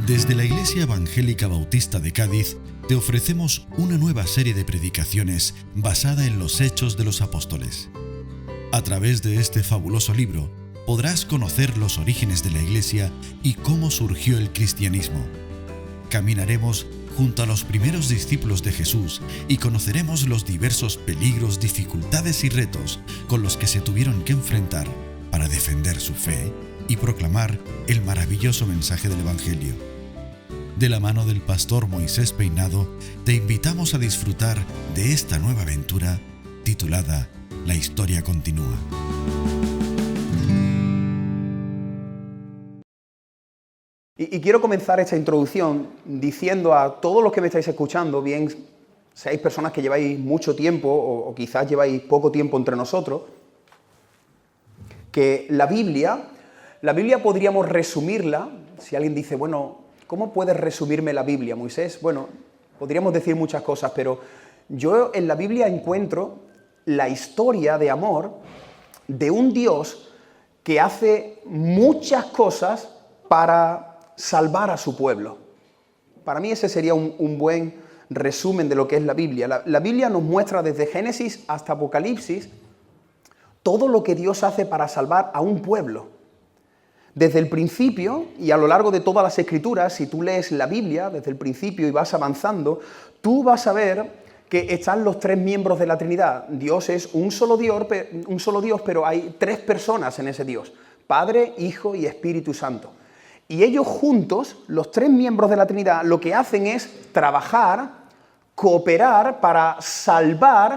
Desde la Iglesia Evangélica Bautista de Cádiz te ofrecemos una nueva serie de predicaciones basada en los Hechos de los Apóstoles. A través de este fabuloso libro podrás conocer los orígenes de la Iglesia y cómo surgió el cristianismo. Caminaremos junto a los primeros discípulos de Jesús y conoceremos los diversos peligros, dificultades y retos con los que se tuvieron que enfrentar para defender su fe y proclamar el maravilloso mensaje del Evangelio. De la mano del pastor Moisés Peinado, te invitamos a disfrutar de esta nueva aventura titulada La historia continúa. Y quiero comenzar esta introducción diciendo a todos los que me estáis escuchando, bien seáis personas que lleváis mucho tiempo o quizás lleváis poco tiempo entre nosotros, que la Biblia podríamos resumirla, si alguien dice, bueno, ¿cómo puedes resumirme la Biblia, Moisés? Bueno, podríamos decir muchas cosas, pero yo en la Biblia encuentro la historia de amor de un Dios que hace muchas cosas para salvar a su pueblo. Para mí ese sería un buen resumen de lo que es la Biblia. La Biblia nos muestra desde Génesis hasta Apocalipsis todo lo que Dios hace para salvar a un pueblo. Desde el principio y a lo largo de todas las Escrituras, si tú lees la Biblia desde el principio y vas avanzando, tú vas a ver que están los tres miembros de la Trinidad. Dios es un solo Dios, pero hay tres personas en ese Dios: Padre, Hijo y Espíritu Santo. Y ellos juntos, los tres miembros de la Trinidad, lo que hacen es trabajar, cooperar para salvar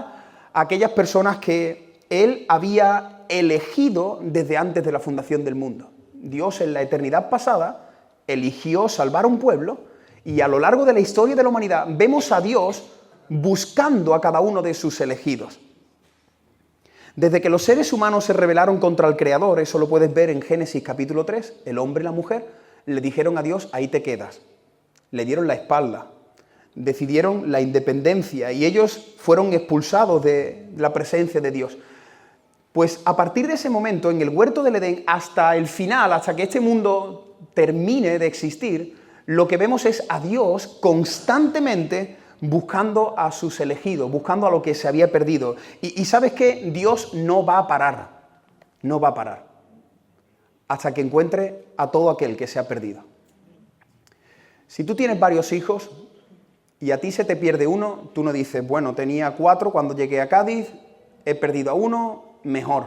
a aquellas personas que Él había elegido desde antes de la fundación del mundo. Dios en la eternidad pasada eligió salvar a un pueblo y a lo largo de la historia de la humanidad vemos a Dios buscando a cada uno de sus elegidos. Desde que los seres humanos se rebelaron contra el Creador, eso lo puedes ver en Génesis capítulo 3, el hombre y la mujer le dijeron a Dios, ahí te quedas. Le dieron la espalda, decidieron la independencia y ellos fueron expulsados de la presencia de Dios. Pues a partir de ese momento, en el huerto del Edén, hasta el final, hasta que este mundo termine de existir, lo que vemos es a Dios constantemente buscando a sus elegidos, buscando a lo que se había perdido. Y ¿sabes qué? Dios no va a parar, no va a parar, hasta que encuentre a todo aquel que se ha perdido. Si tú tienes varios hijos y a ti se te pierde uno, tú no dices, bueno, tenía 4 cuando llegué a Cádiz, he perdido a uno, mejor.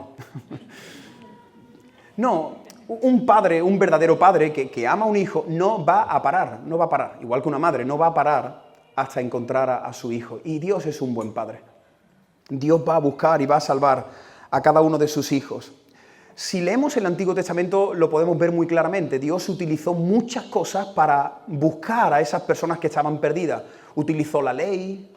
No, un padre, un verdadero padre que ama a un hijo no va a parar, no va a parar. Igual que una madre, no va a parar hasta encontrar a su hijo. Y Dios es un buen padre. Dios va a buscar y va a salvar a cada uno de sus hijos. Si leemos el Antiguo Testamento lo podemos ver muy claramente. Dios utilizó muchas cosas para buscar a esas personas que estaban perdidas. Utilizó la ley,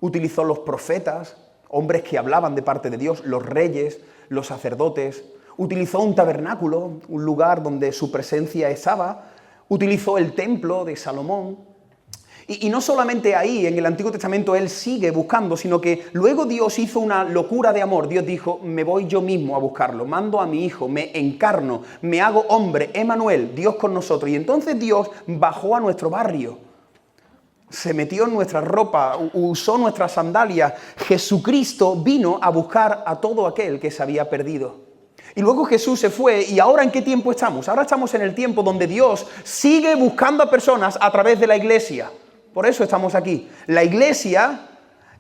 utilizó los profetas, hombres que hablaban de parte de Dios, los reyes, los sacerdotes. Utilizó un tabernáculo, un lugar donde su presencia estaba. Utilizó el templo de Salomón. Y no solamente ahí, en el Antiguo Testamento, Él sigue buscando, sino que luego Dios hizo una locura de amor. Dios dijo, me voy yo mismo a buscarlo, mando a mi Hijo, me encarno, me hago hombre, Emmanuel, Dios con nosotros. Y entonces Dios bajó a nuestro barrio. Se metió en nuestra ropa, usó nuestras sandalias. Jesucristo vino a buscar a todo aquel que se había perdido. Y luego Jesús se fue. ¿Y ahora en qué tiempo estamos? Ahora estamos en el tiempo donde Dios sigue buscando a personas a través de la iglesia. Por eso estamos aquí. La iglesia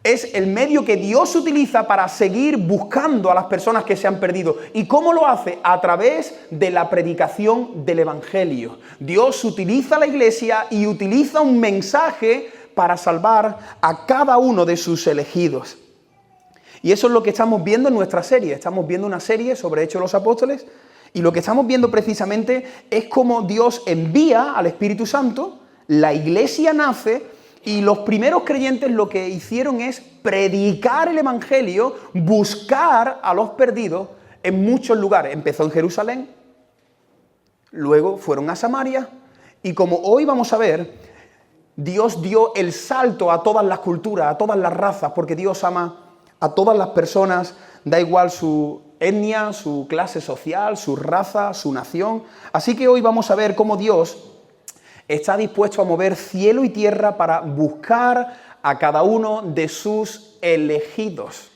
es el medio que Dios utiliza para seguir buscando a las personas que se han perdido. ¿Y cómo lo hace? A través de la predicación del Evangelio. Dios utiliza la iglesia y utiliza un mensaje para salvar a cada uno de sus elegidos. Y eso es lo que estamos viendo en nuestra serie. Estamos viendo una serie sobre Hechos de los Apóstoles y lo que estamos viendo precisamente es cómo Dios envía al Espíritu Santo, la iglesia nace. Y los primeros creyentes lo que hicieron es predicar el Evangelio, buscar a los perdidos en muchos lugares. Empezó en Jerusalén, luego fueron a Samaria, y como hoy vamos a ver, Dios dio el salto a todas las culturas, a todas las razas, porque Dios ama a todas las personas, da igual su etnia, su clase social, su raza, su nación. Así que hoy vamos a ver cómo Dios Está dispuesto a mover cielo y tierra para buscar a cada uno de sus elegidos.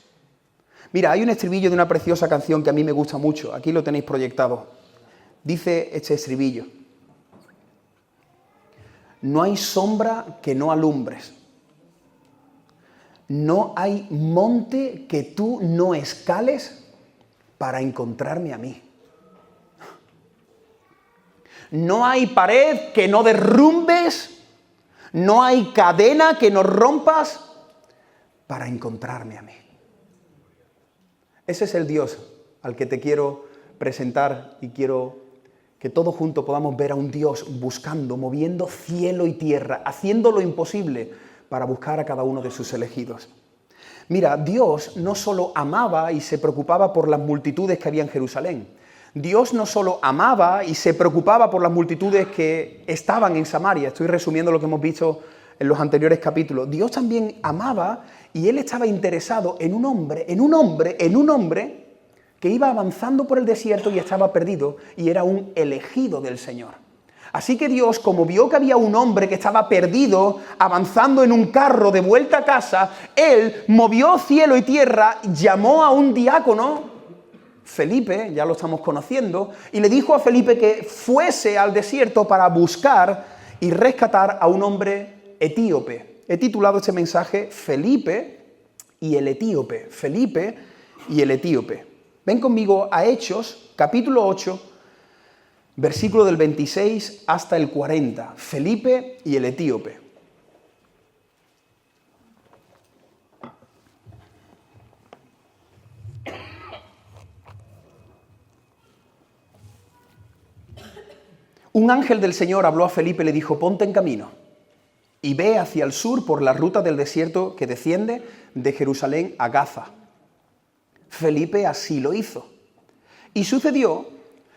Mira, hay un estribillo de una preciosa canción que a mí me gusta mucho. Aquí lo tenéis proyectado. Dice este estribillo: no hay sombra que no alumbres. No hay monte que tú no escales para encontrarme a mí. No hay pared que no derrumbes, no hay cadena que no rompas para encontrarme a mí. Ese es el Dios al que te quiero presentar y quiero que todos juntos podamos ver a un Dios buscando, moviendo cielo y tierra, haciendo lo imposible para buscar a cada uno de sus elegidos. Mira, Dios no solo amaba y se preocupaba por las multitudes que había en Jerusalén. Dios no solo amaba y se preocupaba por las multitudes que estaban en Samaria. Estoy resumiendo lo que hemos visto en los anteriores capítulos. Dios también amaba y Él estaba interesado en un hombre que iba avanzando por el desierto y estaba perdido y era un elegido del Señor. Así que Dios, como vio que había un hombre que estaba perdido, avanzando en un carro de vuelta a casa, Él movió cielo y tierra, llamó a un diácono, Felipe, ya lo estamos conociendo, y le dijo a Felipe que fuese al desierto para buscar y rescatar a un hombre etíope. He titulado este mensaje Felipe y el etíope. Felipe y el etíope. Ven conmigo a Hechos, capítulo 8, versículo del 26 hasta el 40. Felipe y el etíope. Un ángel del Señor habló a Felipe y le dijo: ponte en camino y ve hacia el sur por la ruta del desierto que desciende de Jerusalén a Gaza. Felipe así lo hizo. Y sucedió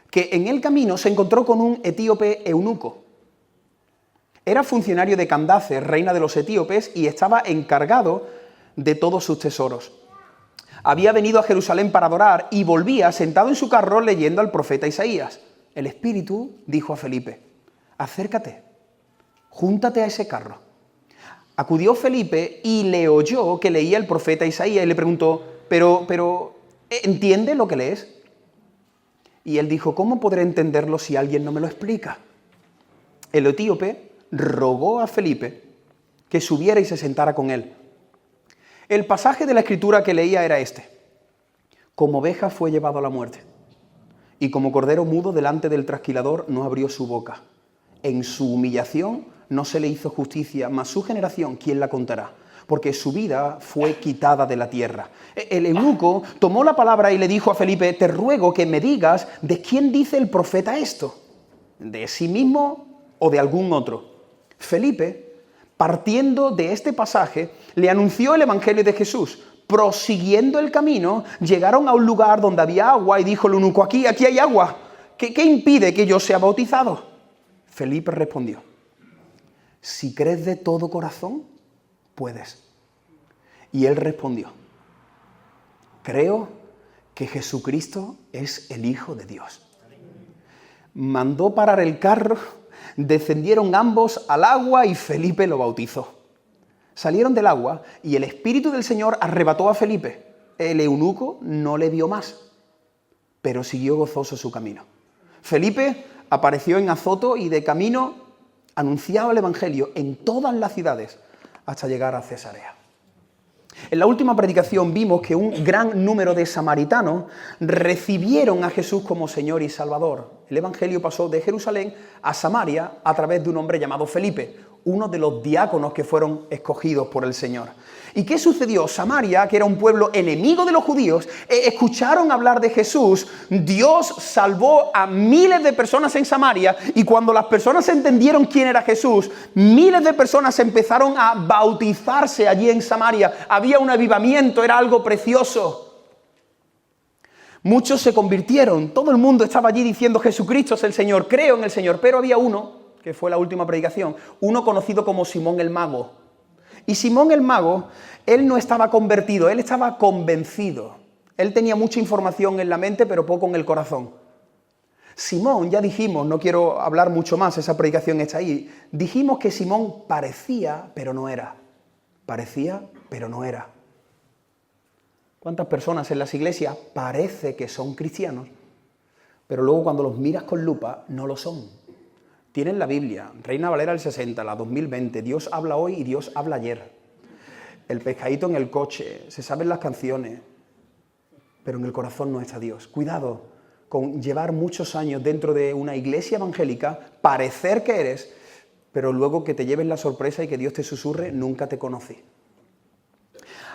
que en el camino se encontró con un etíope eunuco. Era funcionario de Candace, reina de los etíopes, y estaba encargado de todos sus tesoros. Había venido a Jerusalén para adorar y volvía sentado en su carro leyendo al profeta Isaías. El Espíritu dijo a Felipe: acércate, júntate a ese carro. Acudió Felipe y le oyó que leía el profeta Isaías y le preguntó: pero ¿entiende lo que lees? Y él dijo: ¿cómo podré entenderlo si alguien no me lo explica? El etíope rogó a Felipe que subiera y se sentara con él. El pasaje de la Escritura que leía era este: como oveja fue llevado a la muerte, y como cordero mudo delante del trasquilador no abrió su boca. En su humillación no se le hizo justicia, mas su generación, ¿quién la contará? Porque su vida fue quitada de la tierra. El eunuco tomó la palabra y le dijo a Felipe: te ruego que me digas de quién dice el profeta esto, ¿de sí mismo o de algún otro? Felipe, partiendo de este pasaje, le anunció el evangelio de Jesús. Prosiguiendo el camino, llegaron a un lugar donde había agua y dijo el eunuco: aquí hay agua. ¿Qué impide que yo sea bautizado? Felipe respondió: si crees de todo corazón, puedes. Y él respondió: creo que Jesucristo es el Hijo de Dios. Mandó parar el carro, descendieron ambos al agua y Felipe lo bautizó. Salieron del agua y el Espíritu del Señor arrebató a Felipe. El eunuco no le vio más, pero siguió gozoso su camino. Felipe apareció en Azoto y de camino anunciaba el Evangelio en todas las ciudades hasta llegar a Cesarea. En la última predicación vimos que un gran número de samaritanos recibieron a Jesús como Señor y Salvador. El Evangelio pasó de Jerusalén a Samaria a través de un hombre llamado Felipe, uno de los diáconos que fueron escogidos por el Señor. ¿Y qué sucedió? Samaria, que era un pueblo enemigo de los judíos, escucharon hablar de Jesús. Dios salvó a miles de personas en Samaria y cuando las personas entendieron quién era Jesús, miles de personas empezaron a bautizarse allí en Samaria. Había un avivamiento, era algo precioso. Muchos se convirtieron, todo el mundo estaba allí diciendo: Jesucristo es el Señor, creo en el Señor. Pero había uno, que fue la última predicación, uno conocido como Simón el Mago. Y Simón el Mago, él no estaba convertido, él estaba convencido. Él tenía mucha información en la mente, pero poco en el corazón. Simón, ya dijimos, no quiero hablar mucho más, esa predicación está ahí, dijimos que Simón parecía, pero no era. Parecía, pero no era. ¿Cuántas personas en las iglesias parece que son cristianos, pero luego cuando los miras con lupa no lo son? Tienen la Biblia, Reina Valera del 60, la 2020, Dios habla hoy y Dios habla ayer. El pescadito en el coche, se saben las canciones, pero en el corazón no está Dios. Cuidado con llevar muchos años dentro de una iglesia evangélica, parecer que eres, pero luego que te lleves la sorpresa y que Dios te susurre, nunca te conocí.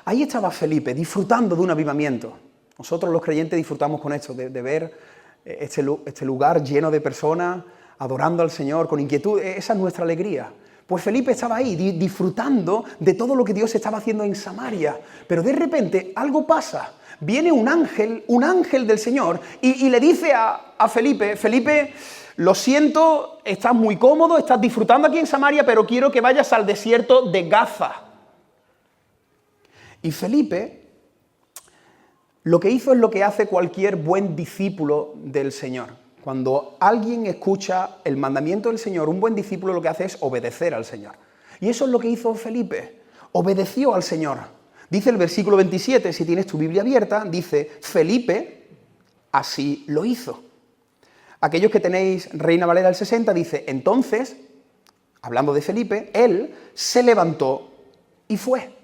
Ahí estaba Felipe, disfrutando de un avivamiento. Nosotros los creyentes disfrutamos con esto, de ver este lugar lleno de personas, adorando al Señor con inquietud. Esa es nuestra alegría. Pues Felipe estaba ahí disfrutando de todo lo que Dios estaba haciendo en Samaria. Pero de repente algo pasa. Viene un ángel del Señor y le dice a Felipe, Felipe, lo siento, estás muy cómodo, estás disfrutando aquí en Samaria, pero quiero que vayas al desierto de Gaza. Y Felipe lo que hizo es lo que hace cualquier buen discípulo del Señor. Cuando alguien escucha el mandamiento del Señor, un buen discípulo lo que hace es obedecer al Señor. Y eso es lo que hizo Felipe, obedeció al Señor. Dice el versículo 27, si tienes tu Biblia abierta, dice, Felipe así lo hizo. Aquellos que tenéis Reina Valera del 60, dice, entonces, hablando de Felipe, él se levantó y fue.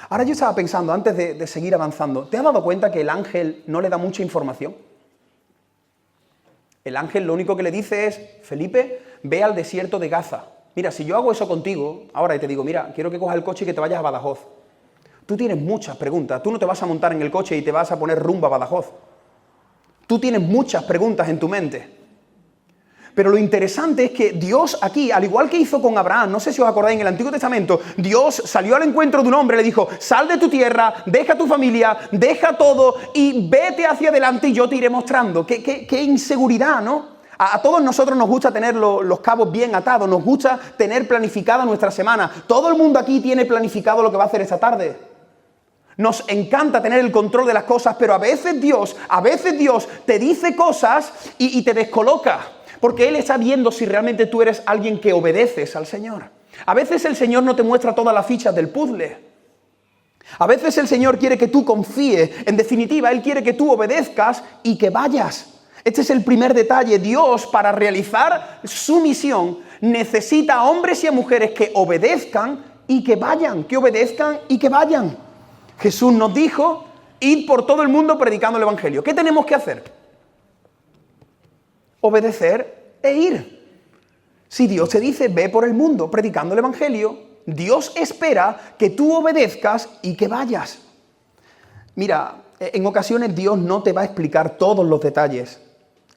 Ahora yo estaba pensando, antes de seguir avanzando, ¿te has dado cuenta que el ángel no le da mucha información? El ángel lo único que le dice es, Felipe, ve al desierto de Gaza. Mira, si yo hago eso contigo, ahora y te digo, mira, quiero que cojas el coche y que te vayas a Badajoz. Tú tienes muchas preguntas, tú no te vas a montar en el coche y te vas a poner rumbo a Badajoz. Tú tienes muchas preguntas en tu mente. Pero lo interesante es que Dios aquí, al igual que hizo con Abraham, no sé si os acordáis en el Antiguo Testamento, Dios salió al encuentro de un hombre, le dijo, sal de tu tierra, deja tu familia, deja todo y vete hacia adelante y yo te iré mostrando. Qué inseguridad, ¿no? A todos nosotros nos gusta tener los cabos bien atados, nos gusta tener planificada nuestra semana. Todo el mundo aquí tiene planificado lo que va a hacer esta tarde. Nos encanta tener el control de las cosas, pero a veces Dios te dice cosas y te descoloca, porque Él está viendo si realmente tú eres alguien que obedeces al Señor. A veces el Señor no te muestra todas las fichas del puzzle. A veces el Señor quiere que tú confíes. En definitiva, Él quiere que tú obedezcas y que vayas. Este es el primer detalle. Dios, para realizar su misión, necesita a hombres y a mujeres que obedezcan y que vayan, que obedezcan y que vayan. Jesús nos dijo, id por todo el mundo predicando el Evangelio. ¿Qué tenemos que hacer? Obedecer e ir. Si Dios te dice, ve por el mundo predicando el Evangelio, Dios espera que tú obedezcas y que vayas. Mira, en ocasiones Dios no te va a explicar todos los detalles.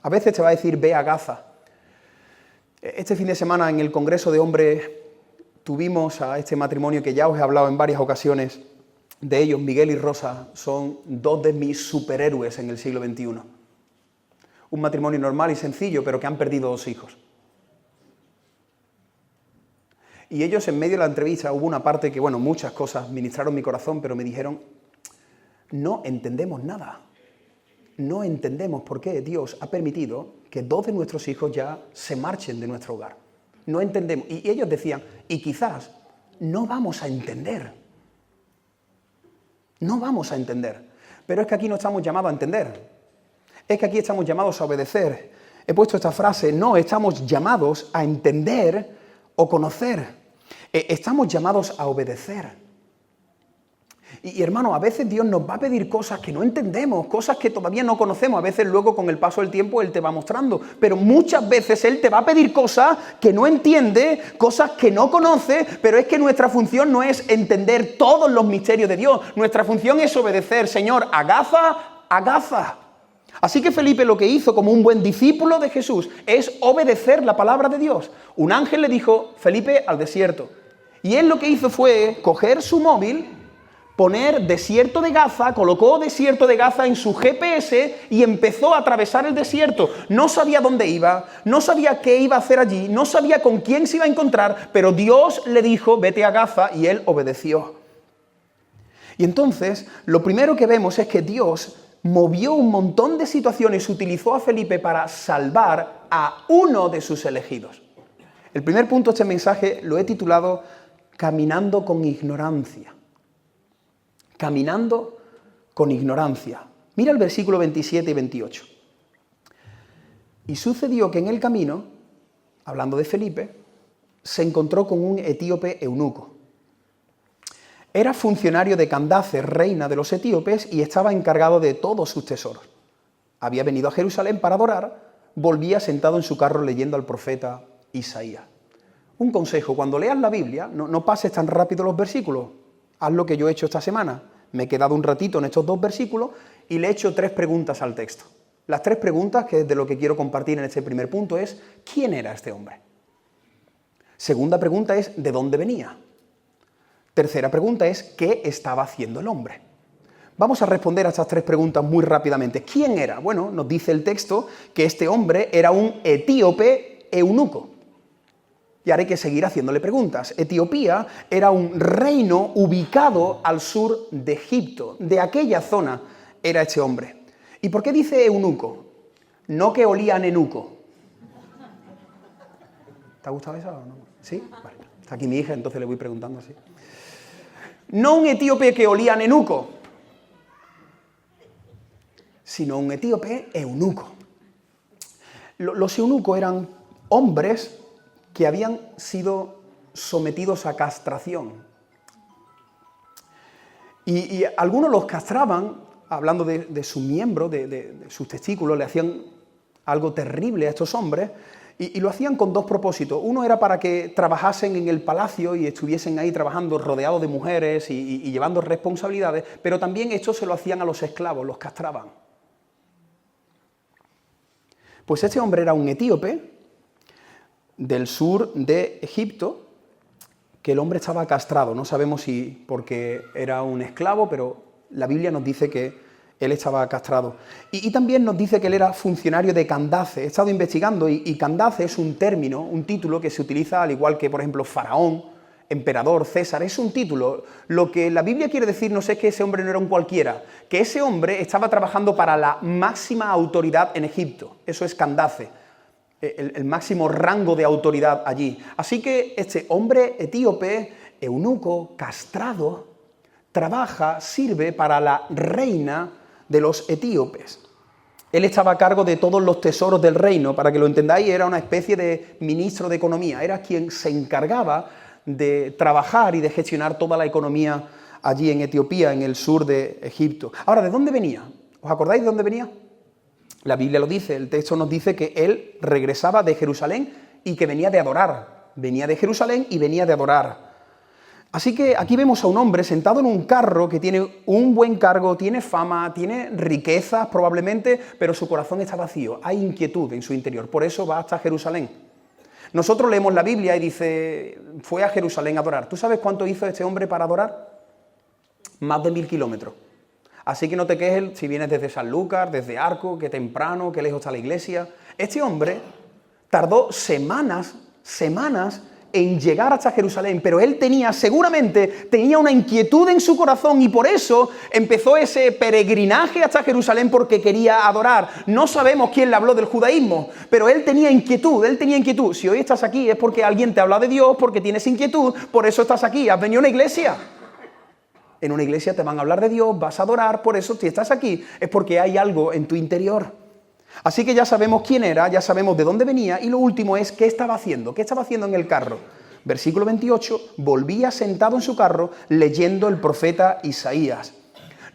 A veces te va a decir, ve a Gaza. Este fin de semana en el Congreso de Hombres tuvimos a este matrimonio que ya os he hablado en varias ocasiones de ellos. Miguel y Rosa son dos de mis superhéroes en el siglo XXI. Un matrimonio normal y sencillo, pero que han perdido 2 hijos. Y ellos, en medio de la entrevista, hubo una parte que, bueno, muchas cosas ministraron mi corazón, pero me dijeron, no entendemos nada. No entendemos por qué Dios ha permitido que 2 de nuestros hijos ya se marchen de nuestro hogar. No entendemos. Y ellos decían, y quizás no vamos a entender. No vamos a entender. Pero es que aquí no estamos llamados a entender. Es que aquí estamos llamados a obedecer. He puesto esta frase, no estamos llamados a entender o conocer. Estamos llamados a obedecer. Y hermano, a veces Dios nos va a pedir cosas que no entendemos, cosas que todavía no conocemos. A veces luego con el paso del tiempo Él te va mostrando. Pero muchas veces Él te va a pedir cosas que no entiende, cosas que no conoce, pero es que nuestra función no es entender todos los misterios de Dios. Nuestra función es obedecer, Señor, a Gaza. Así que Felipe lo que hizo como un buen discípulo de Jesús es obedecer la palabra de Dios. Un ángel le dijo, Felipe, al desierto. Y él lo que hizo fue coger su móvil, poner desierto de Gaza, colocó desierto de Gaza en su GPS y empezó a atravesar el desierto. No sabía dónde iba, no sabía qué iba a hacer allí, no sabía con quién se iba a encontrar, pero Dios le dijo, vete a Gaza, y él obedeció. Y entonces, lo primero que vemos es que Dios movió un montón de situaciones, utilizó a Felipe para salvar a uno de sus elegidos. El primer punto de este mensaje lo he titulado Caminando con ignorancia. Caminando con ignorancia. Mira el versículo 27 y 28. Y sucedió que en el camino, hablando de Felipe, se encontró con un etíope eunuco. Era funcionario de Candace, reina de los etíopes, y estaba encargado de todos sus tesoros. Había venido a Jerusalén para adorar, volvía sentado en su carro leyendo al profeta Isaías. Un consejo, cuando leas la Biblia, no pases tan rápido los versículos. Haz lo que yo he hecho esta semana. Me he quedado un ratito en estos 2 versículos y le he hecho 3 preguntas al texto. Las 3 preguntas, que es de lo que quiero compartir en este primer punto, es ¿quién era este hombre? Segunda pregunta es ¿de dónde venía? Tercera pregunta es ¿qué estaba haciendo el hombre? Vamos a responder a estas 3 preguntas muy rápidamente. ¿Quién era? Bueno, nos dice el texto que este hombre era un etíope eunuco. Y ahora hay que seguir haciéndole preguntas. Etiopía era un reino ubicado al sur de Egipto. De aquella zona era este hombre. ¿Y por qué dice eunuco? No que olía a nenuco. ¿Te ha gustado eso o no? ¿Sí? Vale. Está aquí mi hija, entonces le voy preguntando así. No un etíope que olía a nenuco, sino un etíope eunuco. Los eunucos eran hombres que habían sido sometidos a castración. Y algunos los castraban, hablando de su miembro, de sus testículos, le hacían algo terrible a estos hombres, y lo hacían con 2 propósitos. Uno era para que trabajasen en el palacio y estuviesen ahí trabajando rodeados de mujeres y llevando responsabilidades, pero también esto se lo hacían a los esclavos, los castraban. Pues este hombre era un etíope del sur de Egipto, que el hombre estaba castrado. No sabemos si porque era un esclavo, pero la Biblia nos dice que él estaba castrado. Y también nos dice que él era funcionario de Candace. He estado investigando y Candace es un término, un título que se utiliza al igual que, por ejemplo, Faraón, emperador, César. Es un título. Lo que la Biblia quiere decirnos es que ese hombre no era un cualquiera, que ese hombre estaba trabajando para la máxima autoridad en Egipto. Eso es Candace, el máximo rango de autoridad allí. Así que este hombre etíope, eunuco, castrado, trabaja, sirve para la reina de los etíopes. Él estaba a cargo de todos los tesoros del reino. Para que lo entendáis, era una especie de ministro de economía. Era quien se encargaba de trabajar y de gestionar toda la economía allí en Etiopía, en el sur de Egipto. Ahora, ¿de dónde venía? ¿Os acordáis de dónde venía? La Biblia lo dice, el texto nos dice que él regresaba de Jerusalén y que venía de adorar. Venía de Jerusalén y venía de adorar. Así que aquí vemos a un hombre sentado en un carro que tiene un buen cargo, tiene fama, tiene riquezas probablemente, pero su corazón está vacío, hay inquietud en su interior, por eso va hasta Jerusalén. Nosotros leemos la Biblia y dice, fue a Jerusalén a adorar. ¿Tú sabes cuánto hizo este hombre para adorar? Más de 1000 kilómetros. Así que no te quejes si vienes desde Sanlúcar, desde Arco, que temprano, que lejos está la iglesia. Este hombre tardó semanas en llegar hasta Jerusalén, pero él seguramente tenía una inquietud en su corazón y por eso empezó ese peregrinaje hasta Jerusalén porque quería adorar. No sabemos quién le habló del judaísmo, pero él tenía inquietud. Si hoy estás aquí es porque alguien te habla de Dios, porque tienes inquietud, por eso estás aquí. ¿Has venido a una iglesia? En una iglesia te van a hablar de Dios, vas a adorar, por eso si estás aquí es porque hay algo en tu interior. Así que ya sabemos quién era, ya sabemos de dónde venía y lo último es qué estaba haciendo. ¿Qué estaba haciendo en el carro? Versículo 28, volvía sentado en su carro leyendo el profeta Isaías.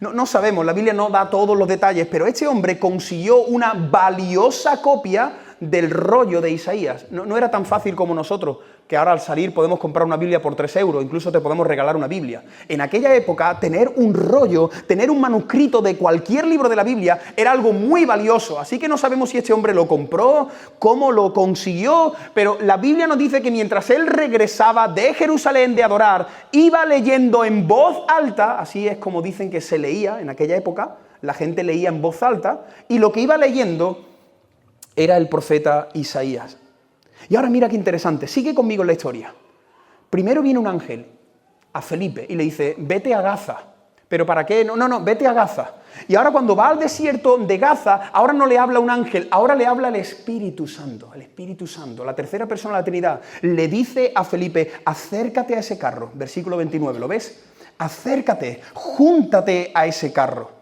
No sabemos, la Biblia no da todos los detalles, pero este hombre consiguió una valiosa copia del rollo de Isaías. No era tan fácil como nosotros, que ahora al salir podemos comprar una Biblia por 3 euros, incluso te podemos regalar una Biblia. En aquella época, tener un rollo, tener un manuscrito de cualquier libro de la Biblia era algo muy valioso. Así que no sabemos si este hombre lo compró, cómo lo consiguió, pero la Biblia nos dice que mientras él regresaba de Jerusalén de adorar, iba leyendo en voz alta, así es como dicen que se leía en aquella época, la gente leía en voz alta, y lo que iba leyendo era el profeta Isaías. Y ahora mira qué interesante, sigue conmigo en la historia. Primero viene un ángel a Felipe y le dice, vete a Gaza, ¿Pero para qué? No, vete a Gaza. Y ahora cuando va al desierto de Gaza, ahora no le habla un ángel, ahora le habla el Espíritu Santo. El Espíritu Santo, la tercera persona de la Trinidad, le dice a Felipe, acércate a ese carro. Versículo 29, ¿lo ves? Acércate, júntate a ese carro.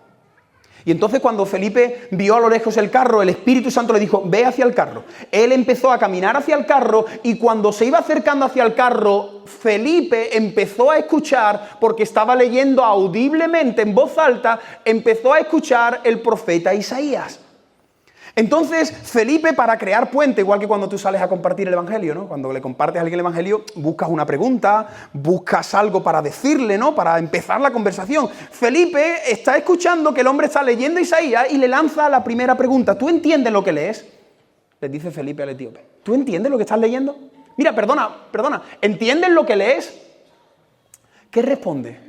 Y entonces cuando Felipe vio a lo lejos el carro, el Espíritu Santo le dijo, ve hacia el carro. Él empezó a caminar hacia el carro y cuando se iba acercando hacia el carro, Felipe empezó a escuchar, porque estaba leyendo audiblemente en voz alta, empezó a escuchar el profeta Isaías. Entonces, Felipe, para crear puente, igual que cuando tú sales a compartir el Evangelio, ¿no? Cuando le compartes a alguien el Evangelio, buscas una pregunta, buscas algo para decirle, ¿no? Para empezar la conversación. Felipe está escuchando que el hombre está leyendo Isaías y le lanza la primera pregunta. ¿Tú entiendes lo que lees? Le dice Felipe al etíope. ¿Tú entiendes lo que estás leyendo? Mira, perdona, ¿entiendes lo que lees? ¿Qué responde?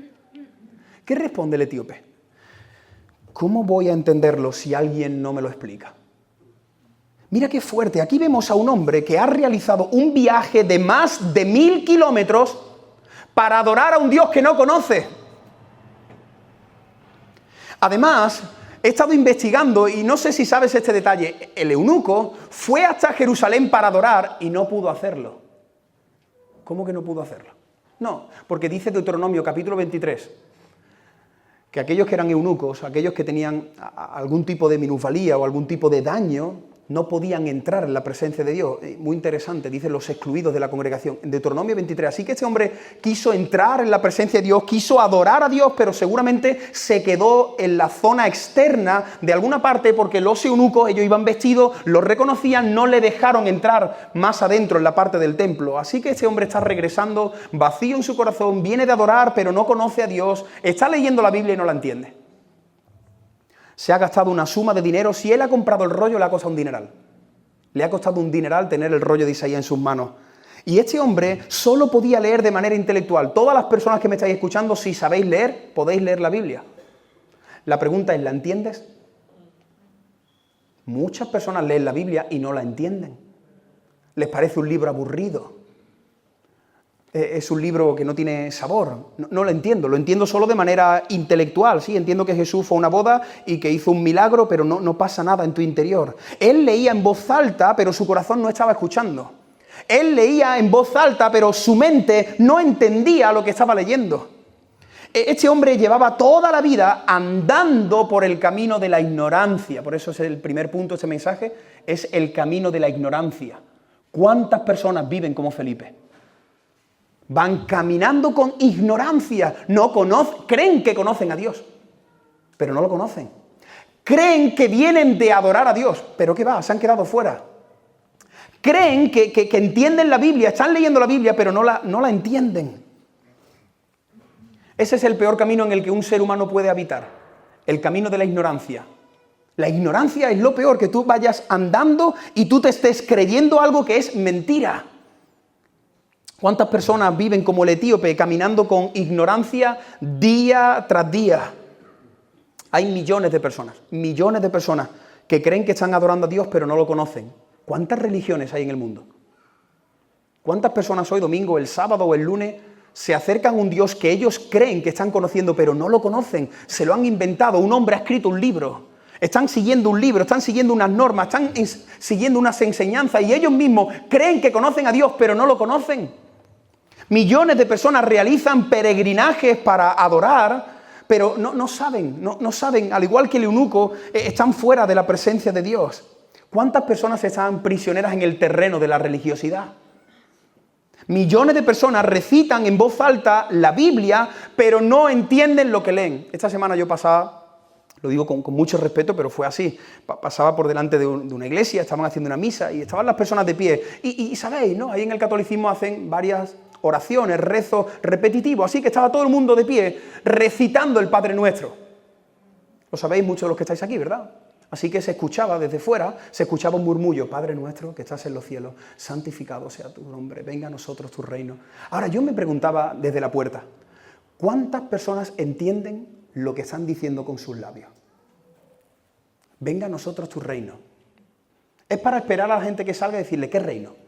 ¿Qué responde el etíope? ¿Cómo voy a entenderlo si alguien no me lo explica? Mira qué fuerte, aquí vemos a un hombre que ha realizado un viaje de más de 1000 kilómetros para adorar a un Dios que no conoce. Además, he estado investigando y no sé si sabes este detalle, el eunuco fue hasta Jerusalén para adorar y no pudo hacerlo. ¿Cómo que no pudo hacerlo? No, porque dice Deuteronomio capítulo 23, que aquellos que eran eunucos, aquellos que tenían algún tipo de minusvalía o algún tipo de daño, no podían entrar en la presencia de Dios. Muy interesante, dicen los excluidos de la congregación, en Deuteronomio 23. Así que este hombre quiso entrar en la presencia de Dios, quiso adorar a Dios, pero seguramente se quedó en la zona externa de alguna parte porque los eunucos, ellos iban vestidos, los reconocían, no le dejaron entrar más adentro en la parte del templo. Así que este hombre está regresando vacío en su corazón, viene de adorar, pero no conoce a Dios, está leyendo la Biblia y no la entiende. Se ha gastado una suma de dinero. Si él ha comprado el rollo, le ha costado un dineral. Le ha costado un dineral tener el rollo de Isaías en sus manos. Y este hombre solo podía leer de manera intelectual. Todas las personas que me estáis escuchando, si sabéis leer, podéis leer la Biblia. La pregunta es, ¿la entiendes? Muchas personas leen la Biblia y no la entienden. Les parece un libro aburrido. Es un libro que no tiene sabor, no lo entiendo solo de manera intelectual, sí, entiendo que Jesús fue a una boda y que hizo un milagro, pero no pasa nada en tu interior. Él leía en voz alta, pero su corazón no estaba escuchando. Él leía en voz alta, pero su mente no entendía lo que estaba leyendo. Este hombre llevaba toda la vida andando por el camino de la ignorancia, por eso es el primer punto de este mensaje, es el camino de la ignorancia. ¿Cuántas personas viven como Felipe? Van caminando con ignorancia, creen que conocen a Dios, pero no lo conocen. Creen que vienen de adorar a Dios, pero ¿qué va? Se han quedado fuera. Creen que entienden la Biblia, están leyendo la Biblia, pero no la entienden. Ese es el peor camino en el que un ser humano puede habitar, el camino de la ignorancia. La ignorancia es lo peor, que tú vayas andando y tú te estés creyendo algo que es mentira. ¿Cuántas personas viven como el etíope, caminando con ignorancia día tras día? Hay millones de personas que creen que están adorando a Dios, pero no lo conocen. ¿Cuántas religiones hay en el mundo? ¿Cuántas personas hoy, domingo, el sábado o el lunes, se acercan a un Dios que ellos creen que están conociendo, pero no lo conocen? Se lo han inventado, un hombre ha escrito un libro. Están siguiendo un libro, están siguiendo unas normas, están siguiendo unas enseñanzas y ellos mismos creen que conocen a Dios, pero no lo conocen. Millones de personas realizan peregrinajes para adorar, pero no saben, al igual que el eunuco, están fuera de la presencia de Dios. ¿Cuántas personas están prisioneras en el terreno de la religiosidad? Millones de personas recitan en voz alta la Biblia, pero no entienden lo que leen. Esta semana yo pasaba, lo digo con mucho respeto, pero fue así. Pasaba por delante de una iglesia, estaban haciendo una misa y estaban las personas de pie. Y sabéis, ¿no? Ahí en el catolicismo hacen varias oraciones, rezos repetitivos, así que estaba todo el mundo de pie recitando el Padre Nuestro. Lo sabéis muchos de los que estáis aquí, ¿verdad? Así que se escuchaba desde fuera, se escuchaba un murmullo: Padre Nuestro que estás en los cielos, santificado sea tu nombre, venga a nosotros tu reino. Ahora yo me preguntaba desde la puerta, ¿cuántas personas entienden lo que están diciendo con sus labios? Venga a nosotros tu reino. Es para esperar a la gente que salga y decirle: ¿qué reino?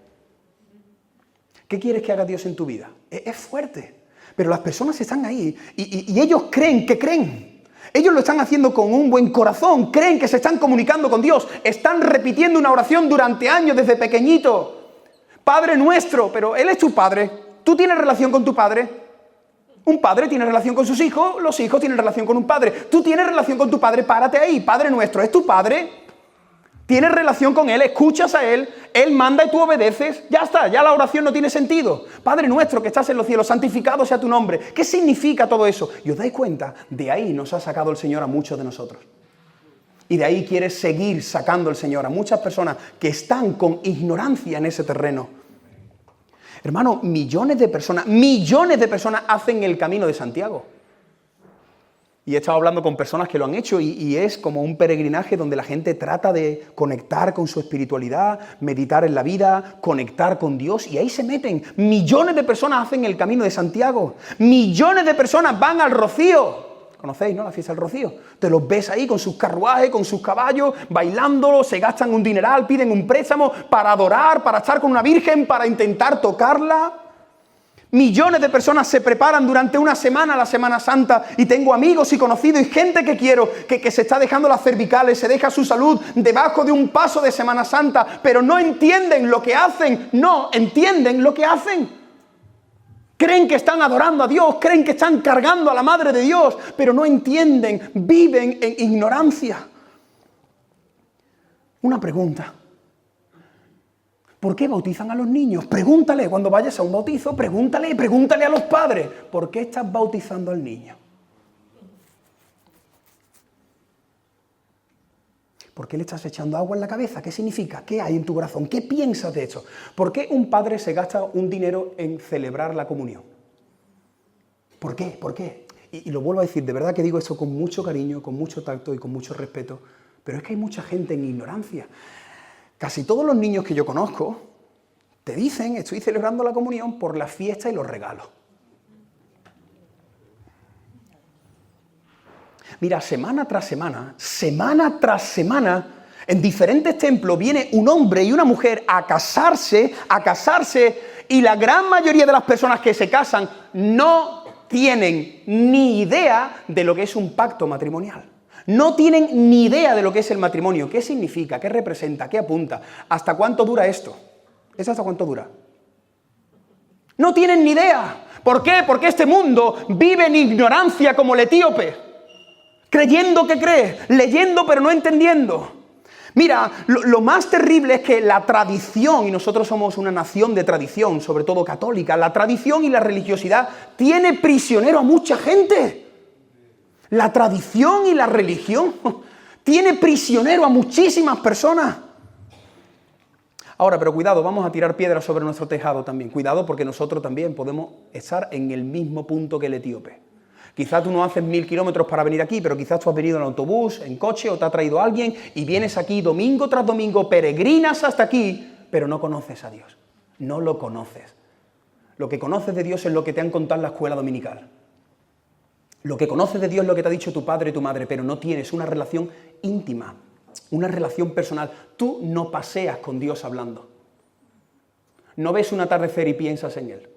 ¿Qué quieres que haga Dios en tu vida? Es fuerte. Pero las personas están ahí y ellos creen que creen. Ellos lo están haciendo con un buen corazón, creen que se están comunicando con Dios, están repitiendo una oración durante años desde pequeñito. Padre nuestro, pero Él es tu Padre. ¿Tú tienes relación con tu Padre? Un padre tiene relación con sus hijos, los hijos tienen relación con un padre. Tú tienes relación con tu Padre, párate ahí. Padre nuestro, ¿es tu Padre? Tienes relación con Él, escuchas a Él, Él manda y tú obedeces. Ya está, ya la oración no tiene sentido. Padre nuestro que estás en los cielos, santificado sea tu nombre. ¿Qué significa todo eso? Y os dais cuenta, de ahí nos ha sacado el Señor a muchos de nosotros. Y de ahí quiere seguir sacando el Señor a muchas personas que están con ignorancia en ese terreno. Hermano, millones de personas hacen el camino de Santiago. Y he estado hablando con personas que lo han hecho y es como un peregrinaje donde la gente trata de conectar con su espiritualidad, meditar en la vida, conectar con Dios y ahí se meten. Millones de personas hacen el camino de Santiago. Millones de personas van al Rocío. ¿Conocéis, no? La fiesta del Rocío. Te los ves ahí con sus carruajes, con sus caballos, bailándolo, se gastan un dineral, piden un préstamo para adorar, para estar con una virgen, para intentar tocarla. Millones de personas se preparan durante una semana, la Semana Santa, y tengo amigos y conocidos y gente que quiero que se está dejando las cervicales, se deja su salud debajo de un paso de Semana Santa, pero no entienden lo que hacen, no entienden lo que hacen. Creen que están adorando a Dios, creen que están cargando a la Madre de Dios, pero no entienden, viven en ignorancia. Una pregunta. ¿Por qué bautizan a los niños? Pregúntale cuando vayas a un bautizo, pregúntale a los padres. ¿Por qué estás bautizando al niño? ¿Por qué le estás echando agua en la cabeza? ¿Qué significa? ¿Qué hay en tu corazón? ¿Qué piensas de eso? ¿Por qué un padre se gasta un dinero en celebrar la comunión? ¿Por qué? ¿Por qué? Y lo vuelvo a decir, de verdad que digo esto con mucho cariño, con mucho tacto y con mucho respeto, pero es que hay mucha gente en ignorancia. Casi todos los niños que yo conozco te dicen, estoy celebrando la comunión por la fiesta y los regalos. Mira, semana tras semana, en diferentes templos viene un hombre y una mujer a casarse, y la gran mayoría de las personas que se casan no tienen ni idea de lo que es un pacto matrimonial. No tienen ni idea de lo que es el matrimonio, qué significa, qué representa, qué apunta, hasta cuánto dura esto. ¿Es hasta cuánto dura? No tienen ni idea. ¿Por qué? Porque este mundo vive en ignorancia como el etíope. Creyendo que cree, leyendo pero no entendiendo. Mira, lo más terrible es que la tradición, y nosotros somos una nación de tradición, sobre todo católica, la tradición y la religiosidad tiene prisionero a mucha gente. La tradición y la religión tiene prisionero a muchísimas personas. Ahora, pero cuidado, vamos a tirar piedras sobre nuestro tejado también. Cuidado porque nosotros también podemos estar en el mismo punto que el etíope. Quizás tú no haces 1000 kilómetros para venir aquí, pero quizás tú has venido en autobús, en coche o te ha traído alguien y vienes aquí domingo tras domingo, peregrinas hasta aquí, pero no conoces a Dios. No lo conoces. Lo que conoces de Dios es lo que te han contado en la escuela dominical. Lo que conoces de Dios es lo que te ha dicho tu padre y tu madre, pero no tienes una relación íntima, una relación personal. Tú no paseas con Dios hablando. No ves un atardecer y piensas en Él.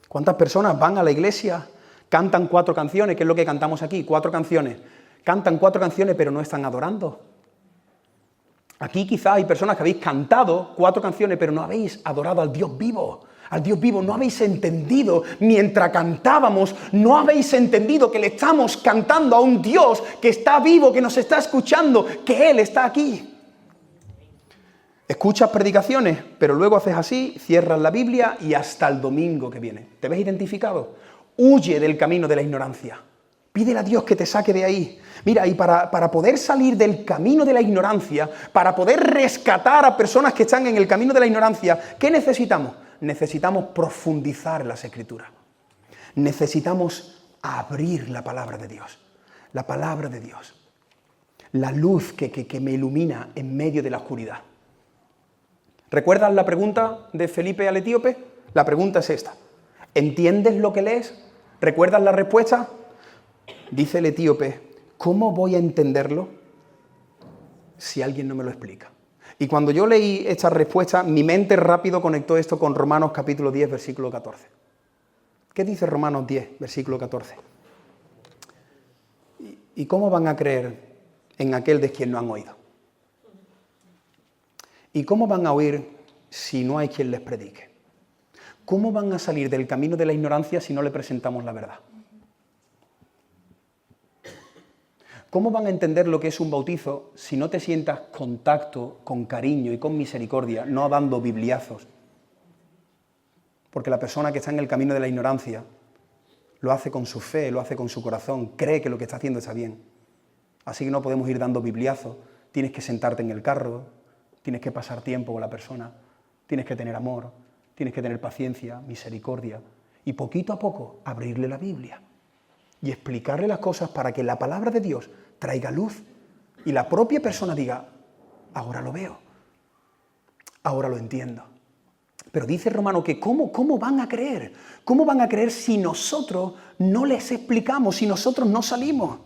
¿Cuántas personas van a la iglesia, cantan 4 canciones, que es lo que cantamos aquí, 4 canciones? Cantan 4 canciones, pero no están adorando. Aquí quizás hay personas que habéis cantado 4 canciones, pero no habéis adorado al Dios vivo. Al Dios vivo, no habéis entendido, mientras cantábamos, no habéis entendido que le estamos cantando a un Dios que está vivo, que nos está escuchando, que Él está aquí. Escuchas predicaciones, pero luego haces así, cierras la Biblia y hasta el domingo que viene. ¿Te ves identificado? Huye del camino de la ignorancia. Pídele a Dios que te saque de ahí. Mira, y para poder salir del camino de la ignorancia, para poder rescatar a personas que están en el camino de la ignorancia, ¿qué necesitamos? Necesitamos profundizar en las Escrituras. Necesitamos abrir la palabra de Dios. La palabra de Dios. La luz que me ilumina en medio de la oscuridad. ¿Recuerdas la pregunta de Felipe al etíope? La pregunta es esta. ¿Entiendes lo que lees? ¿Recuerdas la respuesta? Dice el etíope, ¿cómo voy a entenderlo si alguien no me lo explica? Y cuando yo leí esta respuesta, mi mente rápido conectó esto con Romanos capítulo 10, versículo 14. ¿Qué dice Romanos 10, versículo 14? ¿Y cómo van a creer en aquel de quien no han oído? ¿Y cómo van a oír si no hay quien les predique? ¿Cómo van a salir del camino de la ignorancia si no le presentamos la verdad? ¿Cómo van a entender lo que es un bautizo si no te sientas contacto, con cariño y con misericordia, no dando bibliazos? Porque la persona que está en el camino de la ignorancia lo hace con su fe, lo hace con su corazón, cree que lo que está haciendo está bien. Así que no podemos ir dando bibliazos, tienes que sentarte en el carro, tienes que pasar tiempo con la persona, tienes que tener amor, tienes que tener paciencia, misericordia y poquito a poco abrirle la Biblia y explicarle las cosas para que la palabra de Dios traiga luz y la propia persona diga, ahora lo veo, ahora lo entiendo. Pero dice Romano que ¿cómo van a creer? ¿Cómo van a creer si nosotros no les explicamos, si nosotros no salimos?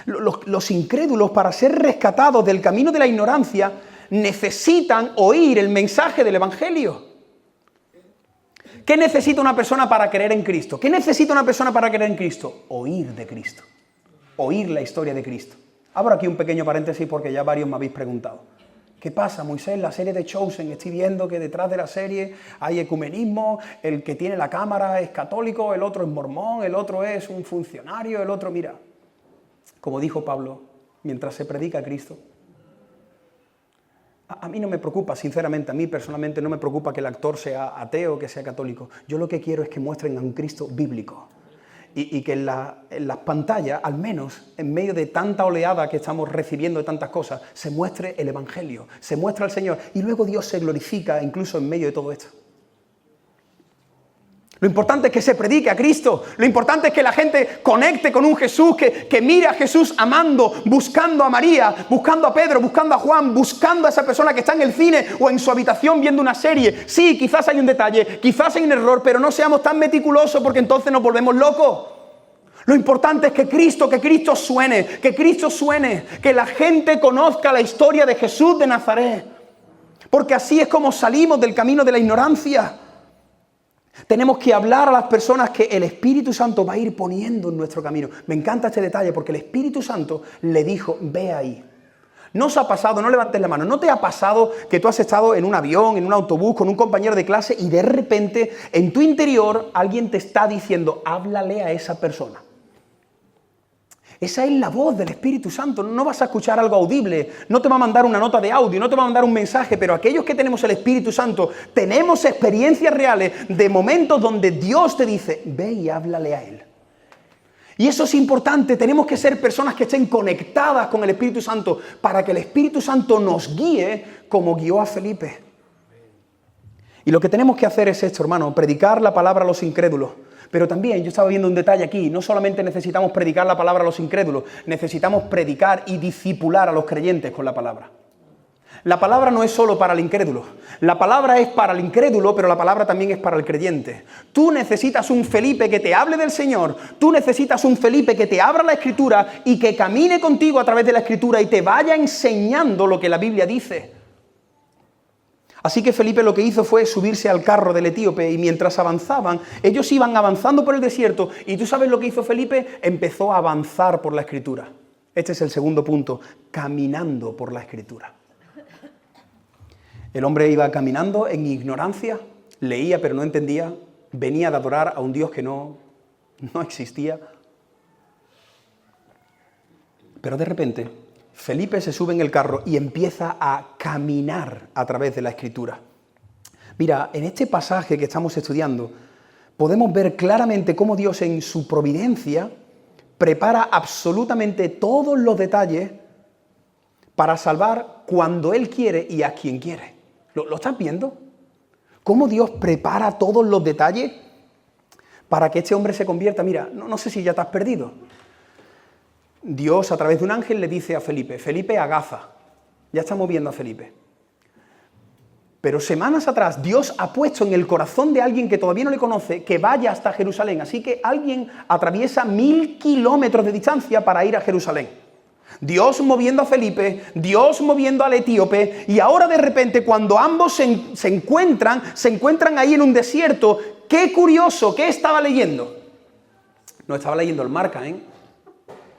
Los incrédulos, para ser rescatados del camino de la ignorancia, necesitan oír el mensaje del Evangelio. ¿Qué necesita una persona para creer en Cristo? ¿Qué necesita una persona para creer en Cristo? Oír de Cristo, oír la historia de Cristo. Abro aquí un pequeño paréntesis porque ya varios me habéis preguntado. ¿Qué pasa, Moisés? La serie de Chosen, estoy viendo que detrás de la serie hay ecumenismo, el que tiene la cámara es católico, el otro es mormón, el otro es un funcionario, el otro, mira, como dijo Pablo, mientras se predica a Cristo. A mí no me preocupa, sinceramente, a mí personalmente no me preocupa que el actor sea ateo o que sea católico. Yo lo que quiero es que muestren a un Cristo bíblico. Y que en las pantallas, al menos en medio de tanta oleada que estamos recibiendo de tantas cosas, se muestre el Evangelio, se muestra al Señor y luego Dios se glorifica incluso en medio de todo esto. Lo importante es que se predique a Cristo, lo importante es que la gente conecte con un Jesús, que mire a Jesús amando, buscando a María, buscando a Pedro, buscando a Juan, buscando a esa persona que está en el cine o en su habitación viendo una serie. Sí, quizás hay un detalle, quizás hay un error, pero no seamos tan meticulosos porque entonces nos volvemos locos. Lo importante es que Cristo suene, que la gente conozca la historia de Jesús de Nazaret. Porque así es como salimos del camino de la ignorancia. Tenemos que hablar a las personas que el Espíritu Santo va a ir poniendo en nuestro camino. Me encanta este detalle porque el Espíritu Santo le dijo, ve ahí. ¿No os ha pasado, no levantes la mano, no te ha pasado que tú has estado en un avión, en un autobús, con un compañero de clase y de repente en tu interior alguien te está diciendo, háblale a esa persona? Esa es la voz del Espíritu Santo. No vas a escuchar algo audible, no te va a mandar una nota de audio, no te va a mandar un mensaje, pero aquellos que tenemos el Espíritu Santo tenemos experiencias reales de momentos donde Dios te dice, ve y háblale a Él. Y eso es importante, tenemos que ser personas que estén conectadas con el Espíritu Santo para que el Espíritu Santo nos guíe como guió a Felipe. Y lo que tenemos que hacer es esto, hermano, predicar la palabra a los incrédulos. Pero también, yo estaba viendo un detalle aquí, no solamente necesitamos predicar la palabra a los incrédulos, necesitamos predicar y discipular a los creyentes con la palabra. La palabra no es solo para el incrédulo, la palabra es para el incrédulo, pero la palabra también es para el creyente. Tú necesitas un Felipe que te hable del Señor, tú necesitas un Felipe que te abra la Escritura y que camine contigo a través de la Escritura y te vaya enseñando lo que la Biblia dice. Así que Felipe lo que hizo fue subirse al carro del etíope y mientras avanzaban, ellos iban avanzando por el desierto y ¿tú sabes lo que hizo Felipe? Empezó a avanzar por la Escritura. Este es el segundo punto, caminando por la Escritura. El hombre iba caminando en ignorancia, leía pero no entendía, venía de adorar a un Dios que no existía. Pero de repente Felipe se sube en el carro y empieza a caminar a través de la Escritura. Mira, en este pasaje que estamos estudiando, podemos ver claramente cómo Dios en su providencia prepara absolutamente todos los detalles para salvar cuando Él quiere y a quien quiere. ¿Lo estás viendo? ¿Cómo Dios prepara todos los detalles para que este hombre se convierta? Mira, no sé si ya te has perdido. Dios a través de un ángel le dice a Felipe, Felipe a Gaza. Ya estamos viendo a Felipe. Pero semanas atrás Dios ha puesto en el corazón de alguien que todavía no le conoce que vaya hasta Jerusalén. Así que alguien atraviesa 1000 kilómetros de distancia para ir a Jerusalén. Dios moviendo a Felipe, Dios moviendo al etíope, y ahora de repente cuando ambos se encuentran ahí en un desierto. ¡Qué curioso! ¿Qué estaba leyendo? No estaba leyendo el marca,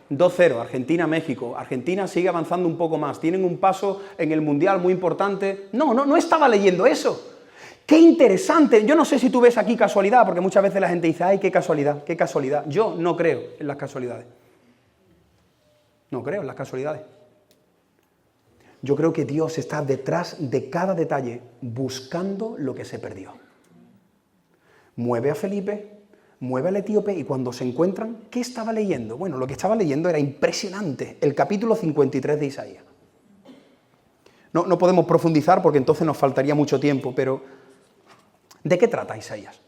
2-0, Argentina-México. Argentina sigue avanzando un poco más. Tienen un paso en el Mundial muy importante. No estaba leyendo eso. ¡Qué interesante! Yo no sé si tú ves aquí casualidad, porque muchas veces la gente dice, ¡ay, qué casualidad, qué casualidad! Yo no creo en las casualidades. No creo en las casualidades. Yo creo que Dios está detrás de cada detalle, buscando lo que se perdió. Mueve a Felipe, mueve al etíope, y cuando se encuentran, ¿qué estaba leyendo? Bueno, lo que estaba leyendo era impresionante, el capítulo 53 de Isaías. No podemos profundizar porque entonces nos faltaría mucho tiempo, pero ¿de qué trata Isaías?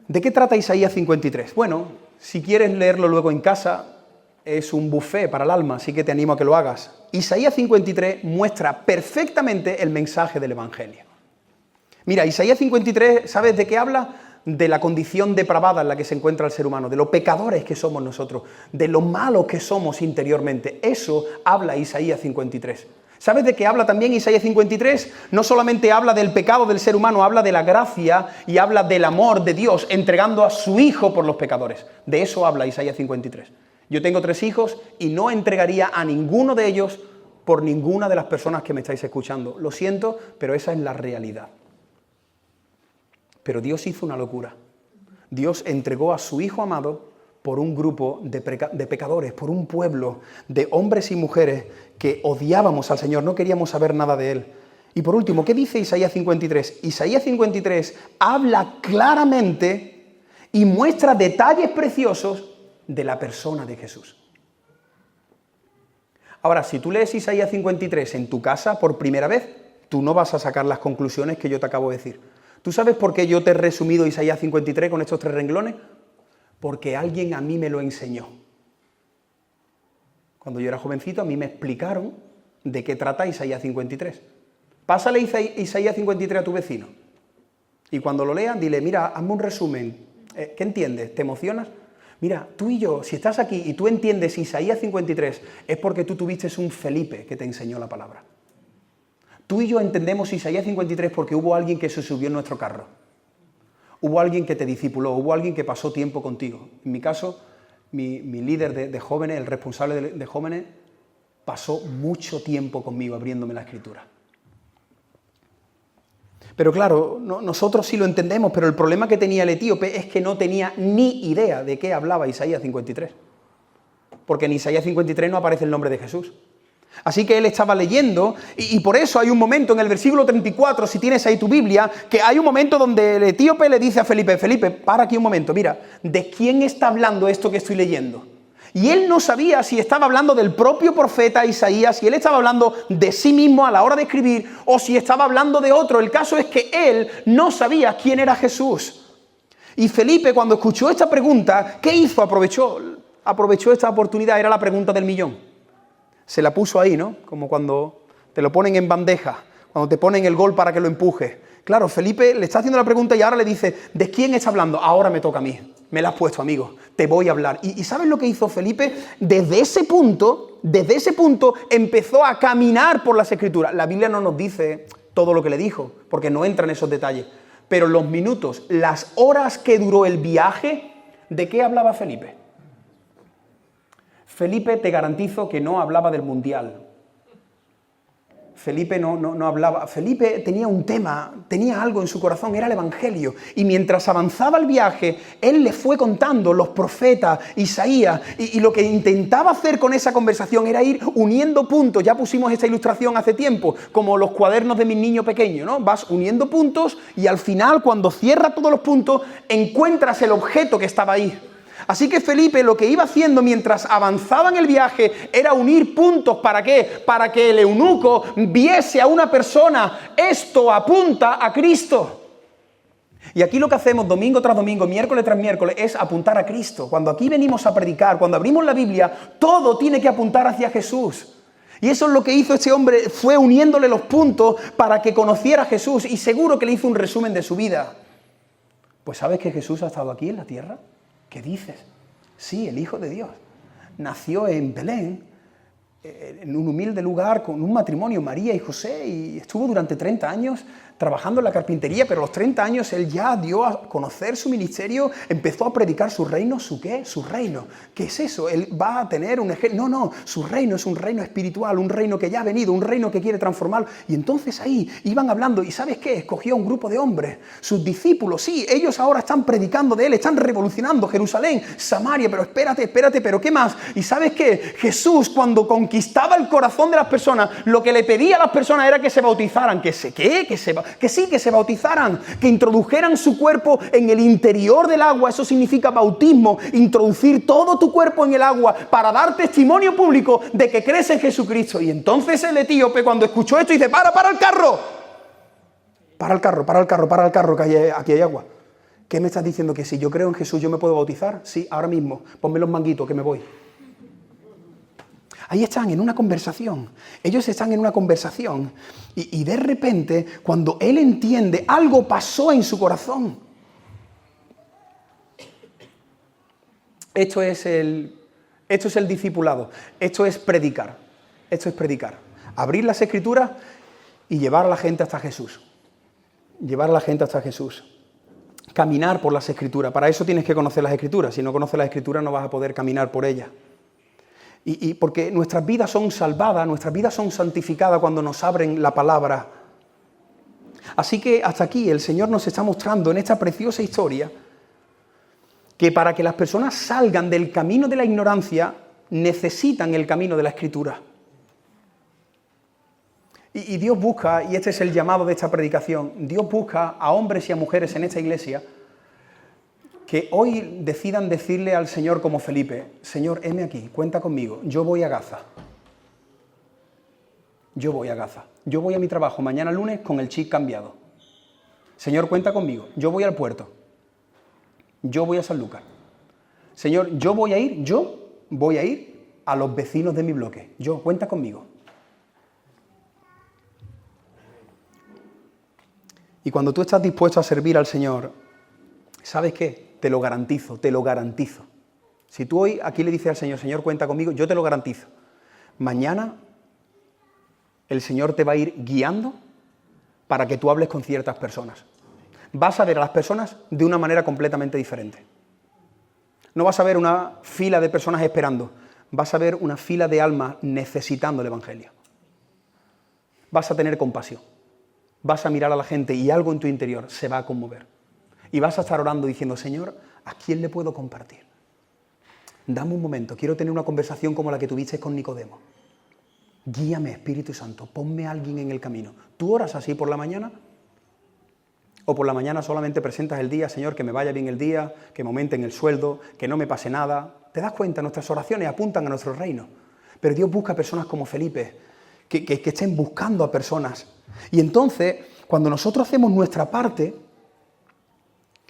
¿De qué trata Isaías 53? Bueno, si quieres leerlo luego en casa, es un buffet para el alma, así que te animo a que lo hagas. Isaías 53 muestra perfectamente el mensaje del Evangelio. Mira, Isaías 53, ¿sabes de qué habla? De la condición depravada en la que se encuentra el ser humano, de los pecadores que somos nosotros, de lo malos que somos interiormente. Eso habla Isaías 53. ¿Sabes de qué habla también Isaías 53? No solamente habla del pecado del ser humano, habla de la gracia y habla del amor de Dios entregando a su Hijo por los pecadores. De eso habla Isaías 53. Yo tengo 3 hijos y no entregaría a ninguno de ellos por ninguna de las personas que me estáis escuchando. Lo siento, pero esa es la realidad. Pero Dios hizo una locura. Dios entregó a su Hijo amado por un grupo de pecadores, por un pueblo de hombres y mujeres que odiábamos al Señor, no queríamos saber nada de Él. Y por último, ¿qué dice Isaías 53? Isaías 53 habla claramente y muestra detalles preciosos de la persona de Jesús. Ahora, si tú lees Isaías 53 en tu casa por primera vez, tú no vas a sacar las conclusiones que yo te acabo de decir. ¿Tú sabes por qué yo te he resumido Isaías 53 con estos 3 renglones? Porque alguien a mí me lo enseñó. Cuando yo era jovencito, a mí me explicaron de qué trata Isaías 53. Pásale Isaías 53 a tu vecino. Y cuando lo lean, dile, mira, hazme un resumen. ¿Qué entiendes? ¿Te emocionas? Mira, tú y yo, si estás aquí y tú entiendes Isaías 53, es porque tú tuviste un Felipe que te enseñó la palabra. Tú y yo entendemos Isaías 53 porque hubo alguien que se subió en nuestro carro. Hubo alguien que te discipuló, hubo alguien que pasó tiempo contigo. En mi caso, mi líder de jóvenes, el responsable de jóvenes, pasó mucho tiempo conmigo abriéndome la Escritura. Pero claro, nosotros sí lo entendemos, pero el problema que tenía el etíope es que no tenía ni idea de qué hablaba Isaías 53. Porque en Isaías 53 no aparece el nombre de Jesús. Así que él estaba leyendo, y por eso hay un momento en el versículo 34, si tienes ahí tu Biblia, que hay un momento donde el etíope le dice a Felipe, Felipe, para aquí un momento, mira, ¿de quién está hablando esto que estoy leyendo? Y él no sabía si estaba hablando del propio profeta Isaías, si él estaba hablando de sí mismo a la hora de escribir, o si estaba hablando de otro. El caso es que él no sabía quién era Jesús. Y Felipe, cuando escuchó esta pregunta, ¿qué hizo? Aprovechó esta oportunidad, era la pregunta del millón. Se la puso ahí, ¿no? Como cuando te lo ponen en bandeja, cuando te ponen el gol para que lo empujes. Claro, Felipe le está haciendo la pregunta y ahora le dice, ¿de quién está hablando? Ahora me toca a mí. Me la has puesto, amigo. Te voy a hablar. ¿Y sabes lo que hizo Felipe? Desde ese punto empezó a caminar por las Escrituras. La Biblia no nos dice todo lo que le dijo, porque no entra en esos detalles. Pero los minutos, las horas que duró el viaje, ¿de qué hablaba Felipe? Felipe, te garantizo que no hablaba del Mundial. Felipe no hablaba. Felipe tenía un tema, tenía algo en su corazón, era el Evangelio. Y mientras avanzaba el viaje, él le fue contando los profetas, Isaías, y lo que intentaba hacer con esa conversación era ir uniendo puntos. Ya pusimos esta ilustración hace tiempo, como los cuadernos de mi niño pequeño, ¿no? Vas uniendo puntos y al final, cuando cierras todos los puntos, encuentras el objeto que estaba ahí. Así que Felipe lo que iba haciendo mientras avanzaba en el viaje era unir puntos. ¿Para qué? Para que el eunuco viese a una persona. Esto apunta a Cristo. Y aquí lo que hacemos domingo tras domingo, miércoles tras miércoles, es apuntar a Cristo. Cuando aquí venimos a predicar, cuando abrimos la Biblia, todo tiene que apuntar hacia Jesús. Y eso es lo que hizo este hombre, fue uniéndole los puntos para que conociera a Jesús. Y seguro que le hizo un resumen de su vida. Pues ¿sabes que Jesús ha estado aquí en la tierra? ¿Qué dices? Sí, el Hijo de Dios. nació en Belén, en un humilde lugar, con un matrimonio, María y José, y estuvo durante 30 años trabajando en la carpintería, pero a los 30 años él ya dio a conocer su ministerio, empezó a predicar su reino. ¿Su qué? Su reino. ¿Qué es eso? Él va a tener un ejército. No, su reino es un reino espiritual, un reino que ya ha venido, un reino que quiere transformar. Y entonces ahí iban hablando, ¿y sabes qué? Escogió un grupo de hombres, sus discípulos, sí, ellos ahora están predicando de él, están revolucionando Jerusalén, Samaria, pero espérate, pero ¿qué más? ¿Y sabes qué? Jesús, cuando conquistaba el corazón de las personas, lo que le pedía a las personas era que se bautizaran. Que se bautizaran, que introdujeran su cuerpo en el interior del agua. Eso significa bautismo, introducir todo tu cuerpo en el agua para dar testimonio público de que crees en Jesucristo. Y entonces el etíope, cuando escuchó esto, dice: para el carro, que aquí hay agua. ¿Qué me estás diciendo? ¿Que si yo creo en Jesús yo me puedo bautizar? Sí, ahora mismo, ponme los manguitos que me voy. Ahí están en una conversación, ellos están en una conversación y de repente, cuando él entiende, algo pasó en su corazón. Esto es el discipulado, esto es predicar, abrir las Escrituras y llevar a la gente hasta Jesús, caminar por las Escrituras. Para eso tienes que conocer las Escrituras, si no conoces las Escrituras no vas a poder caminar por ellas. Y porque nuestras vidas son salvadas, nuestras vidas son santificadas cuando nos abren la palabra. Así que hasta aquí el Señor nos está mostrando en esta preciosa historia que para que las personas salgan del camino de la ignorancia, necesitan el camino de la Escritura. Y Dios busca, y este es el llamado de esta predicación, Dios busca a hombres y a mujeres en esta iglesia que hoy decidan decirle al Señor como Felipe: Señor, heme aquí, cuenta conmigo, yo voy a Gaza. Yo voy a mi trabajo mañana lunes con el chip cambiado. Señor, cuenta conmigo, yo voy al puerto. Yo voy a San Lucas. Señor, yo voy a ir a los vecinos de mi bloque. Cuenta conmigo. Y cuando tú estás dispuesto a servir al Señor, ¿sabes qué? Te lo garantizo. Si tú hoy aquí le dices al Señor: Señor, cuenta conmigo, yo te lo garantizo. Mañana el Señor te va a ir guiando para que tú hables con ciertas personas. Vas a ver a las personas de una manera completamente diferente. No vas a ver una fila de personas esperando, vas a ver una fila de almas necesitando el Evangelio. Vas a tener compasión, vas a mirar a la gente y algo en tu interior se va a conmover. Y vas a estar orando diciendo: Señor, ¿a quién le puedo compartir? Dame un momento, quiero tener una conversación como la que tuviste con Nicodemo. Guíame, Espíritu Santo, ponme a alguien en el camino. ¿Tú oras así por la mañana? ¿O por la mañana solamente presentas el día: Señor, que me vaya bien el día, que me aumenten el sueldo, que no me pase nada? ¿Te das cuenta? Nuestras oraciones apuntan a nuestro reino. Pero Dios busca personas como Felipe, que estén buscando a personas. Y entonces, cuando nosotros hacemos nuestra parte,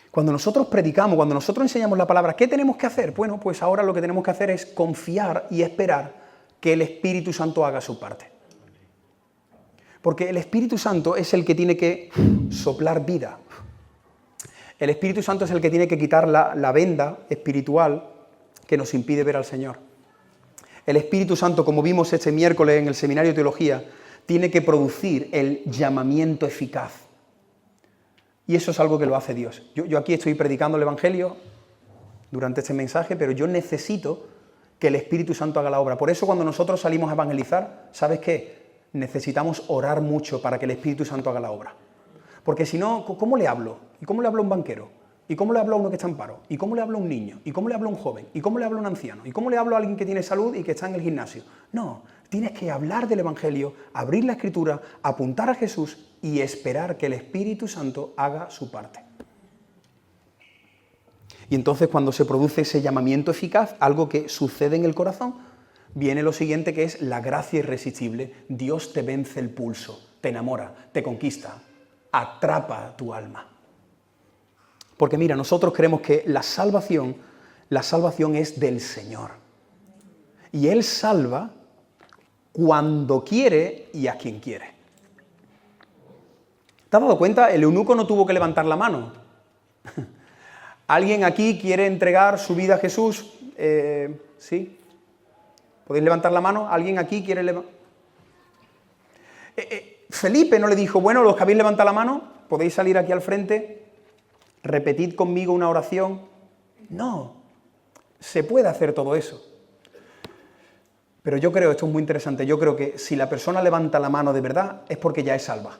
cuando nosotros predicamos, cuando nosotros enseñamos la palabra, ¿qué tenemos que hacer? Bueno, pues ahora lo que tenemos que hacer es confiar y esperar que el Espíritu Santo haga su parte. Porque el Espíritu Santo es el que tiene que soplar vida. El Espíritu Santo es el que tiene que quitar la venda espiritual que nos impide ver al Señor. El Espíritu Santo, como vimos este miércoles en el seminario de teología, tiene que producir el llamamiento eficaz. Y eso es algo que lo hace Dios. Yo aquí estoy predicando el Evangelio durante este mensaje, pero yo necesito que el Espíritu Santo haga la obra. Por eso cuando nosotros salimos a evangelizar, ¿sabes qué? Necesitamos orar mucho para que el Espíritu Santo haga la obra. Porque si no, ¿cómo le hablo? ¿Y cómo le hablo a un banquero? ¿Y cómo le hablo a uno que está en paro? ¿Y cómo le hablo a un niño? ¿Y cómo le hablo a un joven? ¿Y cómo le hablo a un anciano? ¿Y cómo le hablo a alguien que tiene salud y que está en el gimnasio? No, tienes que hablar del Evangelio, abrir la Escritura, apuntar a Jesús y esperar que el Espíritu Santo haga su parte. Y entonces cuando se produce ese llamamiento eficaz, algo que sucede en el corazón, viene lo siguiente, que es la gracia irresistible. Dios te vence el pulso, te enamora, te conquista, atrapa tu alma. Porque mira, nosotros creemos que la salvación es del Señor. Y Él salva cuando quiere y a quien quiere. ¿Te has dado cuenta? El eunuco no tuvo que levantar la mano. ¿Alguien aquí quiere entregar su vida a Jesús? ¿Sí? ¿Podéis levantar la mano? ¿Alguien aquí quiere levantar? Felipe no le dijo, bueno, los que habéis levantado la mano, podéis salir aquí al frente, repetid conmigo una oración. No, se puede hacer todo eso. Pero yo creo, esto es muy interesante, yo creo que si la persona levanta la mano de verdad es porque ya es salva.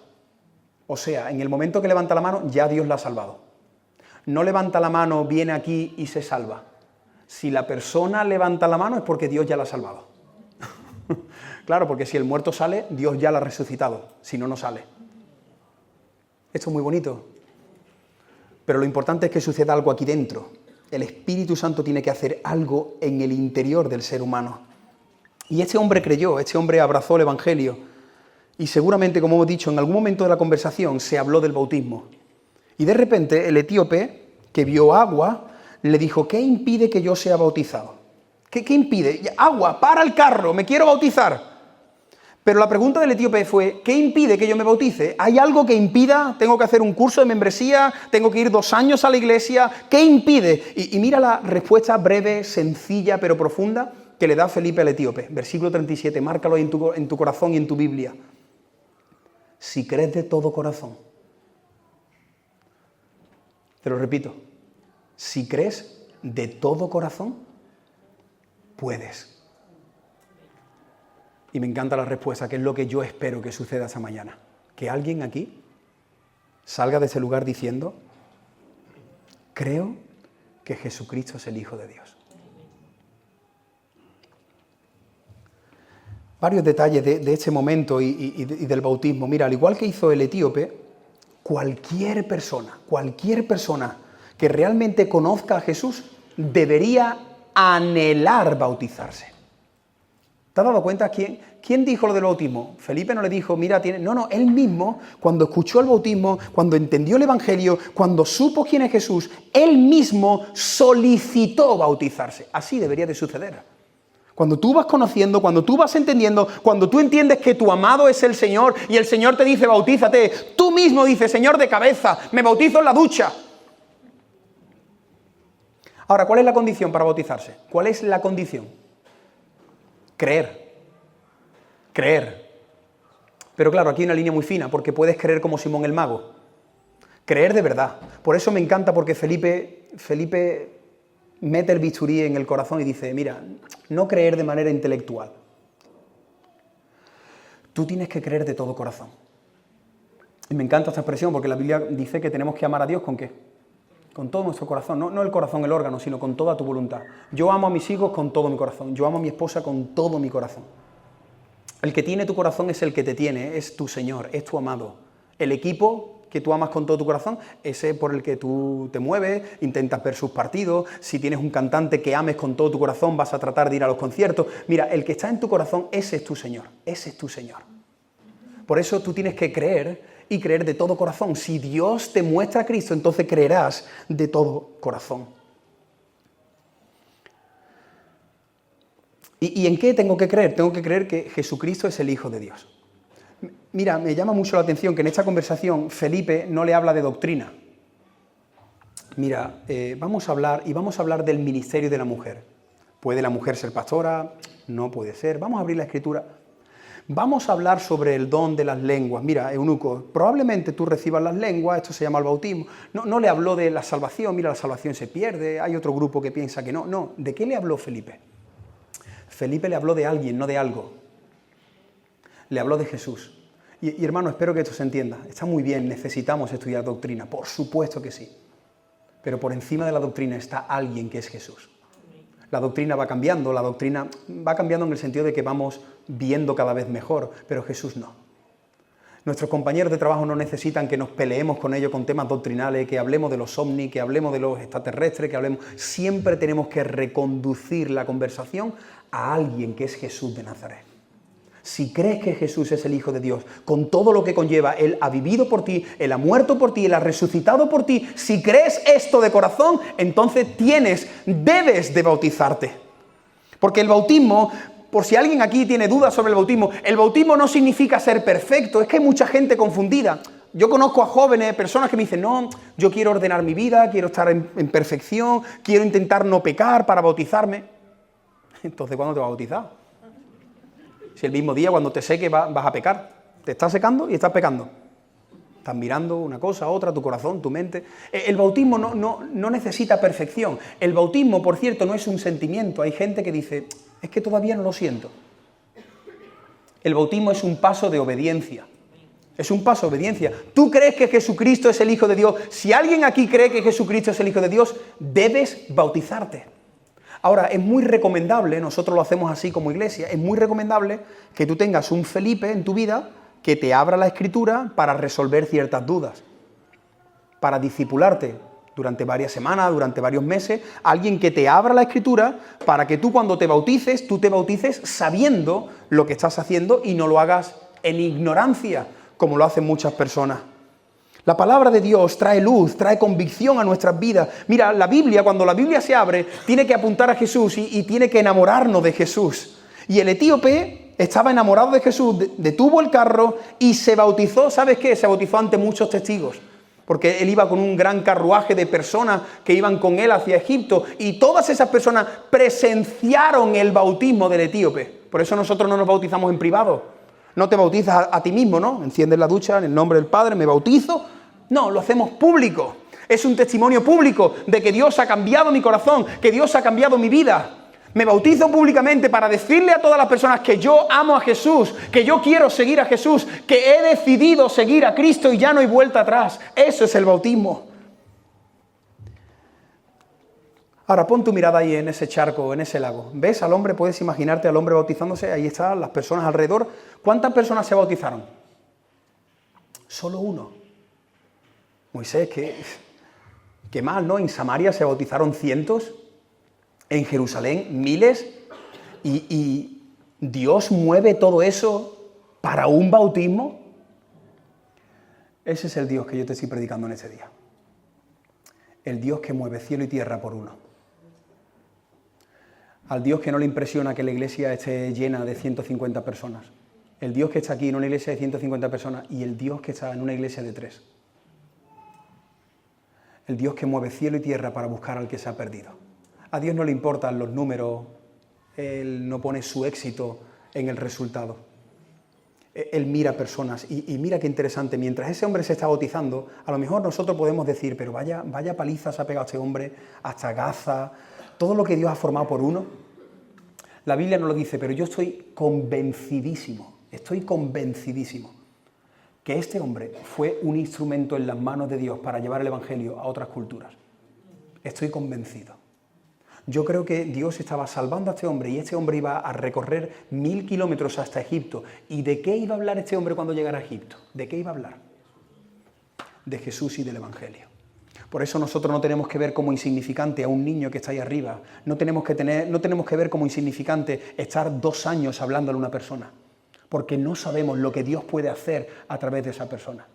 O sea, en el momento que levanta la mano, ya Dios la ha salvado. No levanta la mano, viene aquí y se salva. Si la persona levanta la mano es porque Dios ya la ha salvado. Claro, porque si el muerto sale, Dios ya la ha resucitado. Si no, no sale. Esto es muy bonito. Pero lo importante es que suceda algo aquí dentro. El Espíritu Santo tiene que hacer algo en el interior del ser humano. Y este hombre creyó, este hombre abrazó el Evangelio. Y seguramente, como hemos dicho, en algún momento de la conversación se habló del bautismo. Y de repente el etíope, que vio agua, le dijo, ¿qué impide que yo sea bautizado? ¿Qué impide? Agua, para el carro, me quiero bautizar. Pero la pregunta del etíope fue, ¿qué impide que yo me bautice? ¿Hay algo que impida? ¿Tengo que hacer un curso de membresía? ¿Tengo que ir 2 años a la iglesia? ¿Qué impide? Y mira la respuesta breve, sencilla, pero profunda que le da Felipe al etíope. Versículo 37, márcalo ahí en tu corazón y en tu Biblia. Si crees de todo corazón. Te lo repito. Si crees de todo corazón, puedes. Y me encanta la respuesta, que es lo que yo espero que suceda esta mañana. Que alguien aquí salga de ese lugar diciendo, creo que Jesucristo es el Hijo de Dios. Varios detalles de este momento y del bautismo. Mira, al igual que hizo el etíope, cualquier persona que realmente conozca a Jesús debería anhelar bautizarse. ¿Te has dado cuenta? ¿Quién dijo lo del bautismo? Felipe no le dijo, mira, tiene... No, él mismo, cuando escuchó el bautismo, cuando entendió el Evangelio, cuando supo quién es Jesús, él mismo solicitó bautizarse. Así debería de suceder. Cuando tú vas conociendo, cuando tú vas entendiendo, cuando tú entiendes que tu amado es el Señor y el Señor te dice, bautízate, tú mismo dices, Señor, de cabeza, me bautizo en la ducha. Ahora, ¿cuál es la condición para bautizarse? ¿Cuál es la condición? Creer. Pero claro, aquí hay una línea muy fina, porque puedes creer como Simón el Mago. Creer de verdad. Por eso me encanta, porque Felipe mete el bisturí en el corazón y dice, mira, no creer de manera intelectual. Tú tienes que creer de todo corazón. Y me encanta esta expresión, porque la Biblia dice que tenemos que amar a Dios ¿con qué? Con todo nuestro corazón, no el corazón, el órgano, sino con toda tu voluntad. Yo amo a mis hijos con todo mi corazón, yo amo a mi esposa con todo mi corazón. El que tiene tu corazón es el que te tiene, es tu Señor, es tu amado. El equipo que tú amas con todo tu corazón, ese por el que tú te mueves, intentas ver sus partidos. Si tienes un cantante que ames con todo tu corazón, vas a tratar de ir a los conciertos. Mira, el que está en tu corazón, ese es tu Señor, ese es tu Señor. Por eso tú tienes que creer y creer de todo corazón. Si Dios te muestra a Cristo, entonces creerás de todo corazón. ¿Y en qué tengo que creer? Tengo que creer que Jesucristo es el Hijo de Dios. Mira, me llama mucho la atención que en esta conversación Felipe no le habla de doctrina. Mira, vamos a hablar del ministerio de la mujer. ¿Puede la mujer ser pastora? No puede ser. Vamos a abrir la Escritura. Vamos a hablar sobre el don de las lenguas. Mira, eunuco, probablemente tú recibas las lenguas, esto se llama el bautismo. No le habló de la salvación, mira, la salvación se pierde, hay otro grupo que piensa que no. No, ¿de qué le habló Felipe? Felipe le habló de alguien, no de algo. Le habló de Jesús. Y hermano, espero que esto se entienda. Está muy bien, necesitamos estudiar doctrina, por supuesto que sí. Pero por encima de la doctrina está alguien que es Jesús. La doctrina va cambiando en el sentido de que vamos viendo cada vez mejor, pero Jesús no. Nuestros compañeros de trabajo no necesitan que nos peleemos con ellos con temas doctrinales, que hablemos de los ovnis, que hablemos de los extraterrestres, Siempre tenemos que reconducir la conversación a alguien que es Jesús de Nazaret. Si crees que Jesús es el Hijo de Dios, con todo lo que conlleva, Él ha vivido por ti, Él ha muerto por ti, Él ha resucitado por ti, si crees esto de corazón, entonces debes de bautizarte. Porque el bautismo, por si alguien aquí tiene dudas sobre el bautismo no significa ser perfecto, es que hay mucha gente confundida. Yo conozco a jóvenes, personas que me dicen, no, yo quiero ordenar mi vida, quiero estar en perfección, quiero intentar no pecar para bautizarme. Entonces, ¿cuándo te vas a bautizar? Si el mismo día cuando te seque vas a pecar. Te estás secando y estás pecando. Estás mirando una cosa, otra, tu corazón, tu mente. El bautismo no necesita perfección. El bautismo, por cierto, no es un sentimiento. Hay gente que dice, es que todavía no lo siento. El bautismo es un paso de obediencia. Es un paso de obediencia. ¿Tú crees que Jesucristo es el Hijo de Dios? Si alguien aquí cree que Jesucristo es el Hijo de Dios, debes bautizarte. Ahora, es muy recomendable, nosotros lo hacemos así como iglesia, es muy recomendable que tú tengas un Felipe en tu vida que te abra la Escritura para resolver ciertas dudas, para discipularte durante varias semanas, durante varios meses, alguien que te abra la Escritura para que tú cuando te bautices, tú te bautices sabiendo lo que estás haciendo y no lo hagas en ignorancia, como lo hacen muchas personas. La palabra de Dios trae luz, trae convicción a nuestras vidas. Mira, la Biblia, cuando la Biblia se abre, tiene que apuntar a Jesús y tiene que enamorarnos de Jesús. Y el etíope estaba enamorado de Jesús, detuvo el carro y se bautizó. ¿Sabes qué? Se bautizó ante muchos testigos, porque él iba con un gran carruaje de personas que iban con él hacia Egipto y todas esas personas presenciaron el bautismo del etíope. Por eso nosotros no nos bautizamos en privado. No te bautizas a ti mismo, ¿no? Enciendes la ducha en el nombre del Padre, me bautizo. No, lo hacemos público. Es un testimonio público de que Dios ha cambiado mi corazón, que Dios ha cambiado mi vida. Me bautizo públicamente para decirle a todas las personas que yo amo a Jesús, que yo quiero seguir a Jesús, que he decidido seguir a Cristo y ya no hay vuelta atrás. Eso es el bautismo. Ahora pon tu mirada ahí en ese charco, en ese lago. ¿Ves al hombre? ¿Puedes imaginarte al hombre bautizándose? Ahí están las personas alrededor. ¿Cuántas personas se bautizaron? Solo uno. Moisés, qué mal, ¿no? En Samaria se bautizaron cientos, en Jerusalén miles, y Dios mueve todo eso para un bautismo. Ese es el Dios que yo te estoy predicando en este día. El Dios que mueve cielo y tierra por uno. Al Dios que no le impresiona que la iglesia esté llena de 150 personas. El Dios que está aquí en una iglesia de 150 personas y el Dios que está en una iglesia de 3. El Dios que mueve cielo y tierra para buscar al que se ha perdido. A Dios no le importan los números, Él no pone su éxito en el resultado. Él mira personas y mira qué interesante, mientras ese hombre se está bautizando, a lo mejor nosotros podemos decir, pero vaya paliza se ha pegado este hombre, hasta Gaza, todo lo que Dios ha formado por uno. La Biblia no lo dice, pero yo estoy convencidísimo que este hombre fue un instrumento en las manos de Dios para llevar el Evangelio a otras culturas. Estoy convencido. Yo creo que Dios estaba salvando a este hombre y este hombre iba a recorrer 1000 kilómetros hasta Egipto. ¿Y de qué iba a hablar este hombre cuando llegara a Egipto? ¿De qué iba a hablar? De Jesús y del Evangelio. Por eso nosotros no tenemos que ver como insignificante a un niño que está ahí arriba. No tenemos que ver como insignificante estar 2 años hablándole a una persona. Porque no sabemos lo que Dios puede hacer a través de esa persona.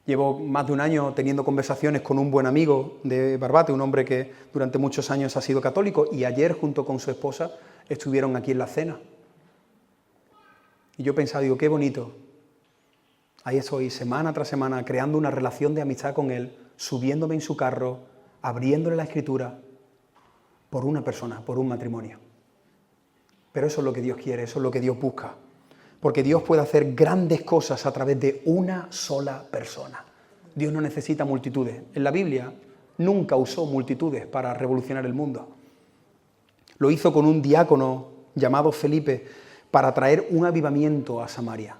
Llevo más de 1 año teniendo conversaciones con un buen amigo de Barbate, un hombre que durante muchos años ha sido católico, y ayer junto con su esposa estuvieron aquí en la cena. Y yo pensaba, digo, qué bonito. Ahí estoy semana tras semana creando una relación de amistad con él, subiéndome en su carro, abriéndole la Escritura por una persona, por un matrimonio. Pero eso es lo que Dios quiere, eso es lo que Dios busca. Porque Dios puede hacer grandes cosas a través de una sola persona. Dios no necesita multitudes. En la Biblia nunca usó multitudes para revolucionar el mundo. Lo hizo con un diácono llamado Felipe para traer un avivamiento a Samaria.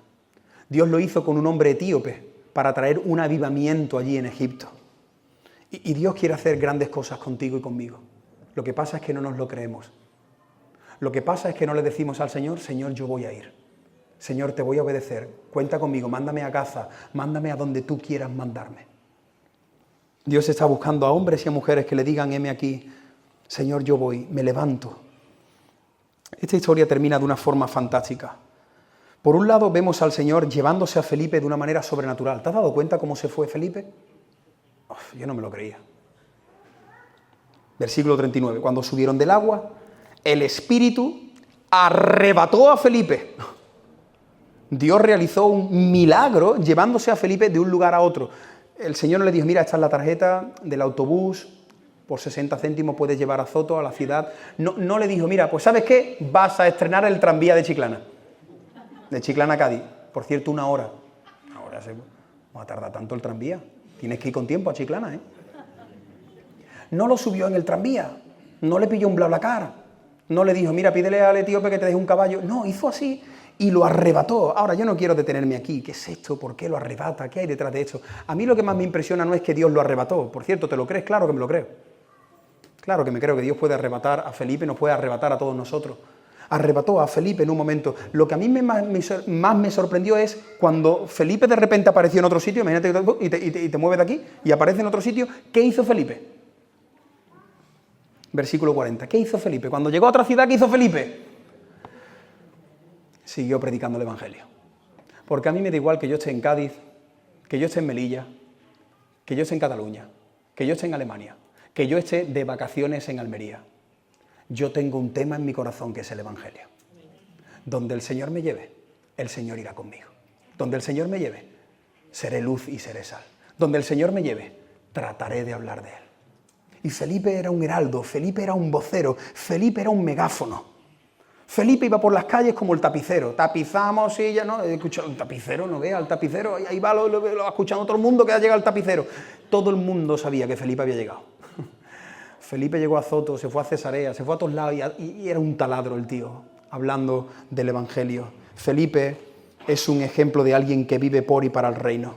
Dios lo hizo con un hombre etíope para traer un avivamiento allí en Egipto. Y Dios quiere hacer grandes cosas contigo y conmigo. Lo que pasa es que no nos lo creemos. Lo que pasa es que no le decimos al Señor, Señor, yo voy a ir. Señor, te voy a obedecer. Cuenta conmigo, mándame a Gaza, mándame a donde tú quieras mandarme. Dios está buscando a hombres y a mujeres que le digan, heme aquí, Señor, yo voy, me levanto. Esta historia termina de una forma fantástica. Por un lado vemos al Señor llevándose a Felipe de una manera sobrenatural. ¿Te has dado cuenta cómo se fue Felipe? Yo no me lo creía. Versículo 39. Cuando subieron del agua, el Espíritu arrebató a Felipe. Dios realizó un milagro llevándose a Felipe de un lugar a otro. El Señor le dijo, mira, esta es la tarjeta del autobús, Por 60 céntimos puedes llevar a Zoto a la ciudad. No le dijo, mira, pues ¿sabes qué? Vas a estrenar el tranvía de Chiclana. De Chiclana a Cádiz. Por cierto, 1 hora. Ahora va a tardar tanto el tranvía. Tienes que ir con tiempo a Chiclana, ¿eh? No lo subió en el tranvía. No le pilló un BlaBlaCar. No le dijo, mira, pídele al etíope que te deje un caballo. No, hizo así y lo arrebató. Ahora, yo no quiero detenerme aquí. ¿Qué es esto? ¿Por qué lo arrebata? ¿Qué hay detrás de esto? A mí lo que más me impresiona no es que Dios lo arrebató. Por cierto, ¿te lo crees? Claro que me lo creo. Claro que me creo que Dios puede arrebatar a Felipe, nos puede arrebatar a todos nosotros. Arrebató a Felipe en un momento. Lo que a mí más me sorprendió es cuando Felipe de repente apareció en otro sitio, imagínate, y te mueves de aquí, y aparece en otro sitio. ¿Qué hizo Felipe? Versículo 40. ¿Qué hizo Felipe? Cuando llegó a otra ciudad, ¿qué hizo Felipe? Siguió predicando el Evangelio. Porque a mí me da igual que yo esté en Cádiz, que yo esté en Melilla, que yo esté en Cataluña, que yo esté en Alemania, que yo esté de vacaciones en Almería. Yo tengo un tema en mi corazón que es el Evangelio. Donde el Señor me lleve, el Señor irá conmigo. Donde el Señor me lleve, seré luz y seré sal. Donde el Señor me lleve, trataré de hablar de Él. Y Felipe era un heraldo, Felipe era un vocero, Felipe era un megáfono. Felipe iba por las calles como el tapicero. Tapizamos y ya no, escucha, el tapicero, no vea, el tapicero, ahí va, lo ha escuchado todo el mundo que ha llegado el tapicero. Todo el mundo sabía que Felipe había llegado. Felipe llegó a Zoto, se fue a Cesarea, se fue a todos lados y era un taladro el tío, hablando del Evangelio. Felipe es un ejemplo de alguien que vive por y para el reino.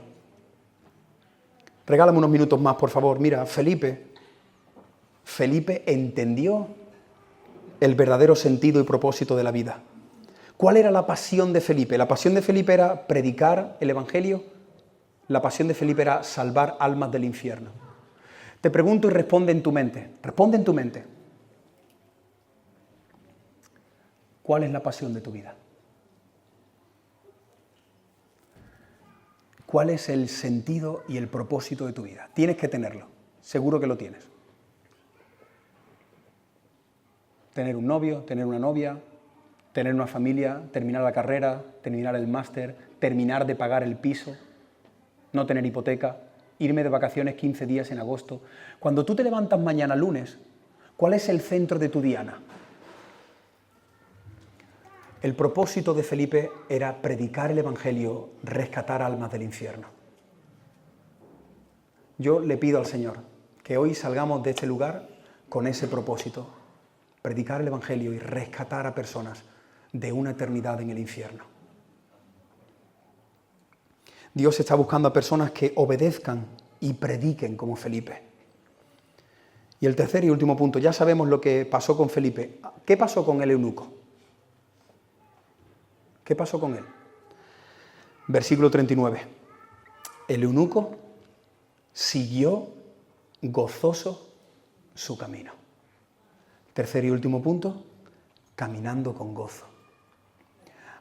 Regálame unos minutos más, por favor. Mira, Felipe entendió el verdadero sentido y propósito de la vida. ¿Cuál era la pasión de Felipe? La pasión de Felipe era predicar el Evangelio. La pasión de Felipe era salvar almas del infierno. Te pregunto y responde en tu mente. Responde en tu mente. ¿Cuál es la pasión de tu vida? ¿Cuál es el sentido y el propósito de tu vida? Tienes que tenerlo. Seguro que lo tienes. Tener un novio, tener una novia, tener una familia, terminar la carrera, terminar el máster, terminar de pagar el piso, no tener hipoteca, irme de vacaciones 15 días en agosto. Cuando tú te levantas mañana lunes, ¿cuál es el centro de tu diana? El propósito de Felipe era predicar el Evangelio, rescatar almas del infierno. Yo le pido al Señor que hoy salgamos de este lugar con ese propósito, predicar el Evangelio y rescatar a personas de una eternidad en el infierno. Dios está buscando a personas que obedezcan y prediquen como Felipe. Y el tercer y último punto, ya sabemos lo que pasó con Felipe. ¿Qué pasó con el eunuco? ¿Qué pasó con él? Versículo 39. El eunuco siguió gozoso su camino. Tercer y último punto, caminando con gozo.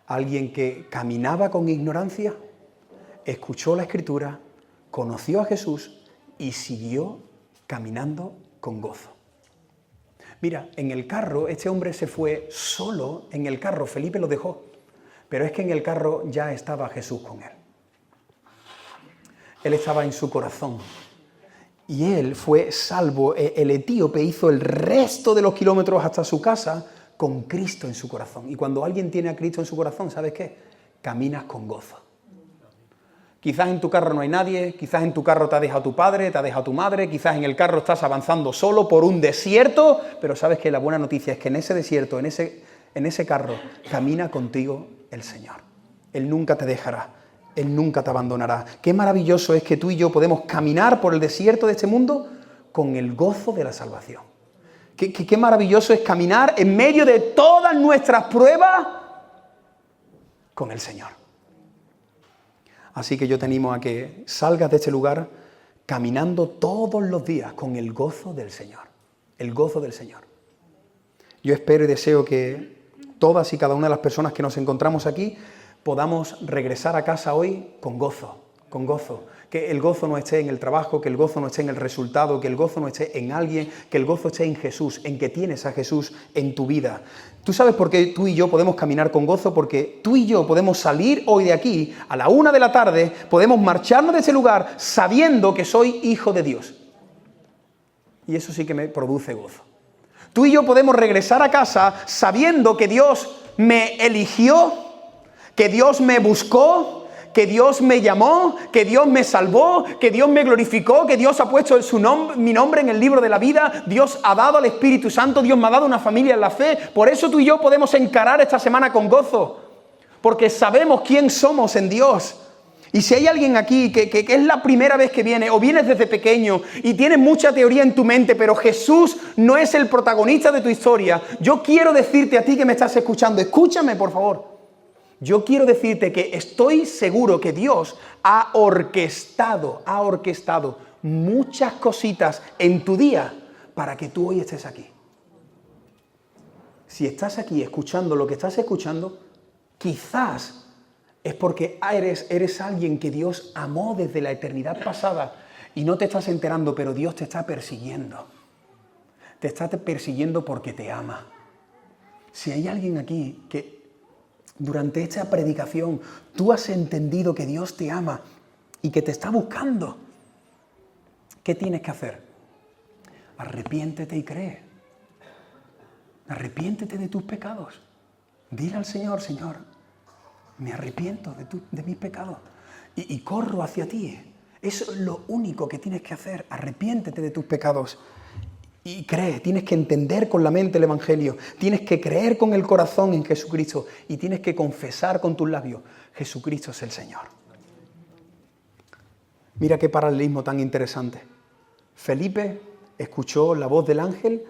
Alguien que caminaba con ignorancia, escuchó la Escritura, conoció a Jesús y siguió caminando con gozo. Mira, en el carro, este hombre se fue solo en el carro, Felipe lo dejó, pero es que en el carro ya estaba Jesús con él. Él estaba en su corazón y él fue salvo. El etíope hizo el resto de los kilómetros hasta su casa con Cristo en su corazón. Y cuando alguien tiene a Cristo en su corazón, ¿sabes qué? Caminas con gozo. Quizás en tu carro no hay nadie, quizás en tu carro te ha dejado tu padre, te ha dejado tu madre, quizás en el carro estás avanzando solo por un desierto, pero sabes que la buena noticia es que en ese desierto, en ese carro, camina contigo el Señor. Él nunca te dejará, Él nunca te abandonará. Qué maravilloso es que tú y yo podemos caminar por el desierto de este mundo con el gozo de la salvación. Qué maravilloso es caminar en medio de todas nuestras pruebas con el Señor. Así que yo te animo a que salgas de este lugar caminando todos los días con el gozo del Señor. El gozo del Señor. Yo espero y deseo que todas y cada una de las personas que nos encontramos aquí podamos regresar a casa hoy con gozo, con gozo. Que el gozo no esté en el trabajo, que el gozo no esté en el resultado, que el gozo no esté en alguien, que el gozo esté en Jesús, en que tienes a Jesús en tu vida. ¿Tú sabes por qué tú y yo podemos caminar con gozo? Porque tú y yo podemos salir hoy de aquí a la 1 de la tarde, podemos marcharnos de ese lugar sabiendo que soy hijo de Dios. Y eso sí que me produce gozo. Tú y yo podemos regresar a casa sabiendo que Dios me eligió, que Dios me buscó, que Dios me llamó, que Dios me salvó, que Dios me glorificó, que Dios ha puesto mi nombre en el libro de la vida, Dios ha dado al Espíritu Santo, Dios me ha dado una familia en la fe. Por eso tú y yo podemos encarar esta semana con gozo, porque sabemos quién somos en Dios. Y si hay alguien aquí que es la primera vez que viene, o vienes desde pequeño y tienes mucha teoría en tu mente, pero Jesús no es el protagonista de tu historia, yo quiero decirte a ti que me estás escuchando, escúchame por favor. Yo quiero decirte que estoy seguro que Dios ha orquestado muchas cositas en tu día para que tú hoy estés aquí. Si estás aquí escuchando lo que estás escuchando, quizás es porque eres alguien que Dios amó desde la eternidad pasada y no te estás enterando, pero Dios te está persiguiendo. Te está persiguiendo porque te ama. Si hay alguien aquí que durante esta predicación tú has entendido que Dios te ama y que te está buscando, ¿qué tienes que hacer? Arrepiéntete y cree. Arrepiéntete de tus pecados. Dile al Señor, Señor, me arrepiento de mis pecados y corro hacia ti. Eso es lo único que tienes que hacer. Arrepiéntete de tus pecados. Y cree, tienes que entender con la mente el Evangelio, tienes que creer con el corazón en Jesucristo y tienes que confesar con tus labios, Jesucristo es el Señor. Mira qué paralelismo tan interesante. Felipe escuchó la voz del ángel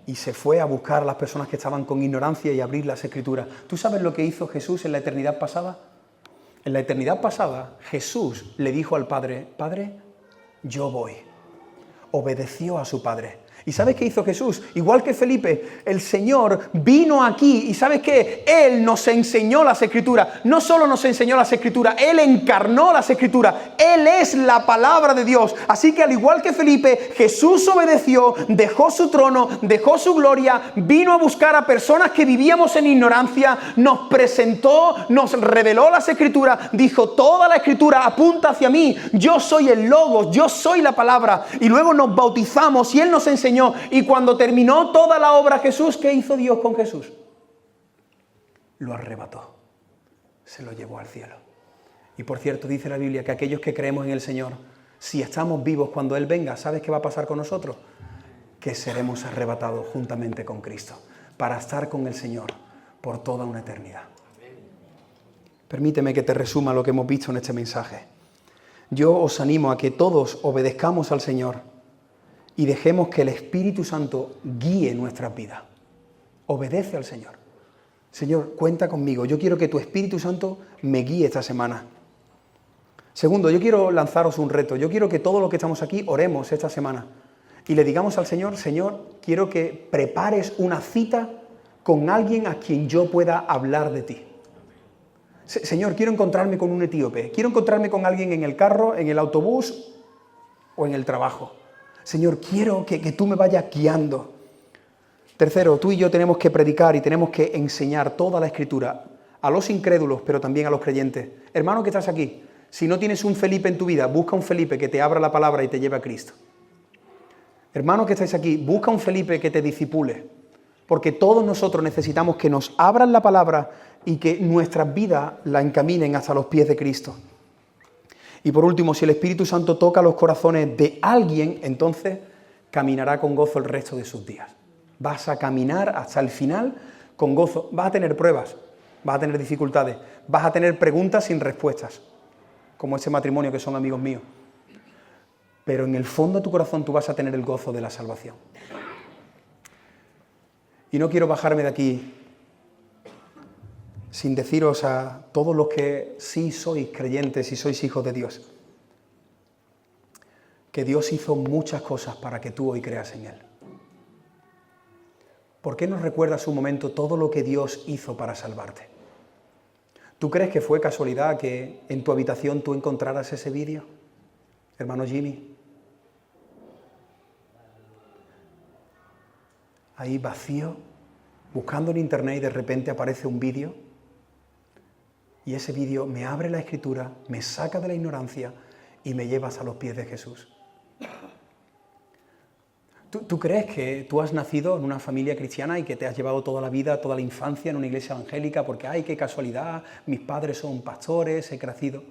y se fue a buscar a las personas que estaban con ignorancia y abrir las Escrituras. ¿Tú sabes lo que hizo Jesús en la eternidad pasada? En la eternidad pasada, Jesús le dijo al Padre, Padre, yo voy. Obedeció a su Padre. ¿Y sabes qué hizo Jesús? Igual que Felipe, el Señor vino aquí y ¿sabes qué? Él nos enseñó las Escrituras. No solo nos enseñó las Escrituras, Él encarnó las Escrituras. Él es la palabra de Dios. Así que al igual que Felipe, Jesús obedeció, dejó su trono, dejó su gloria, vino a buscar a personas que vivíamos en ignorancia, nos presentó, nos reveló las Escrituras, dijo, toda la Escritura apunta hacia mí, yo soy el Logos, yo soy la palabra. Y luego nos bautizamos y Él nos enseñó. Y cuando terminó toda la obra Jesús, ¿qué hizo Dios con Jesús? Lo arrebató, se lo llevó al cielo. Y por cierto, dice la Biblia que aquellos que creemos en el Señor, si estamos vivos cuando Él venga, ¿sabes qué va a pasar con nosotros? Que seremos arrebatados juntamente con Cristo, para estar con el Señor por toda una eternidad. Permíteme que te resuma lo que hemos visto en este mensaje. Yo os animo a que todos obedezcamos al Señor y dejemos que el Espíritu Santo guíe nuestras vidas. Obedece al Señor. Señor, cuenta conmigo. Yo quiero que tu Espíritu Santo me guíe esta semana. Segundo, yo quiero lanzaros un reto. Yo quiero que todos los que estamos aquí oremos esta semana y le digamos al Señor, Señor, quiero que prepares una cita con alguien a quien yo pueda hablar de ti. Señor, quiero encontrarme con un etíope. Quiero encontrarme con alguien en el carro, en el autobús o en el trabajo. Señor, quiero que tú me vayas guiando. Tercero, tú y yo tenemos que predicar y tenemos que enseñar toda la Escritura a los incrédulos, pero también a los creyentes. Hermano que estás aquí, si no tienes un Felipe en tu vida, busca un Felipe que te abra la palabra y te lleve a Cristo. Hermano que estáis aquí, busca un Felipe que te discipule, porque todos nosotros necesitamos que nos abran la palabra y que nuestras vidas la encaminen hasta los pies de Cristo. Y por último, si el Espíritu Santo toca los corazones de alguien, entonces caminará con gozo el resto de sus días. Vas a caminar hasta el final con gozo. Vas a tener pruebas, vas a tener dificultades, vas a tener preguntas sin respuestas, como ese matrimonio que son amigos míos. Pero en el fondo de tu corazón tú vas a tener el gozo de la salvación. Y no quiero bajarme de aquí sin deciros a todos los que sí sois creyentes y sois hijos de Dios, que Dios hizo muchas cosas para que tú hoy creas en Él. ¿Por qué no recuerdas un momento todo lo que Dios hizo para salvarte? ¿Tú crees que fue casualidad que en tu habitación tú encontraras ese vídeo, hermano Jimmy? Ahí vacío, buscando en internet y de repente aparece un vídeo. Y ese vídeo me abre la Escritura, me saca de la ignorancia y me lleva a los pies de Jesús. ¿Tú crees que tú has nacido en una familia cristiana y que te has llevado toda la vida, toda la infancia en una iglesia evangélica porque, ay, qué casualidad, mis padres son pastores, he crecido?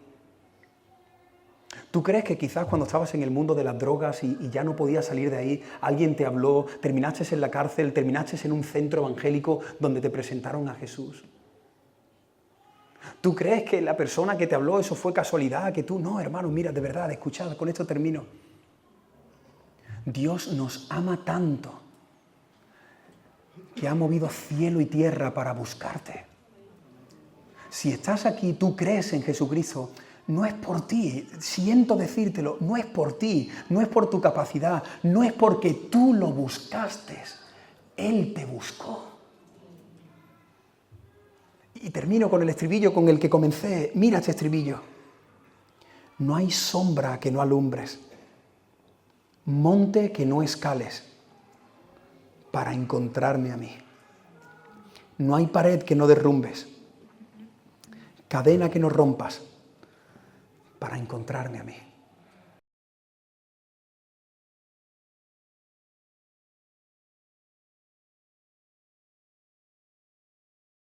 ¿Tú crees que quizás cuando estabas en el mundo de las drogas y ya no podías salir de ahí, alguien te habló, terminaste en la cárcel, terminaste en un centro evangélico donde te presentaron a Jesús? ¿Tú crees que la persona que te habló eso fue casualidad? Que tú, no, hermano, mira, de verdad, escuchad, con esto termino. Dios nos ama tanto que ha movido cielo y tierra para buscarte. Si estás aquí y tú crees en Jesucristo, no es por ti, siento decírtelo, no es por ti, no es por tu capacidad, no es porque tú lo buscaste, Él te buscó. Y termino con el estribillo con el que comencé. Mira este estribillo. No hay sombra que no alumbres, monte que no escales para encontrarme a mí. No hay pared que no derrumbes, cadena que no rompas para encontrarme a mí.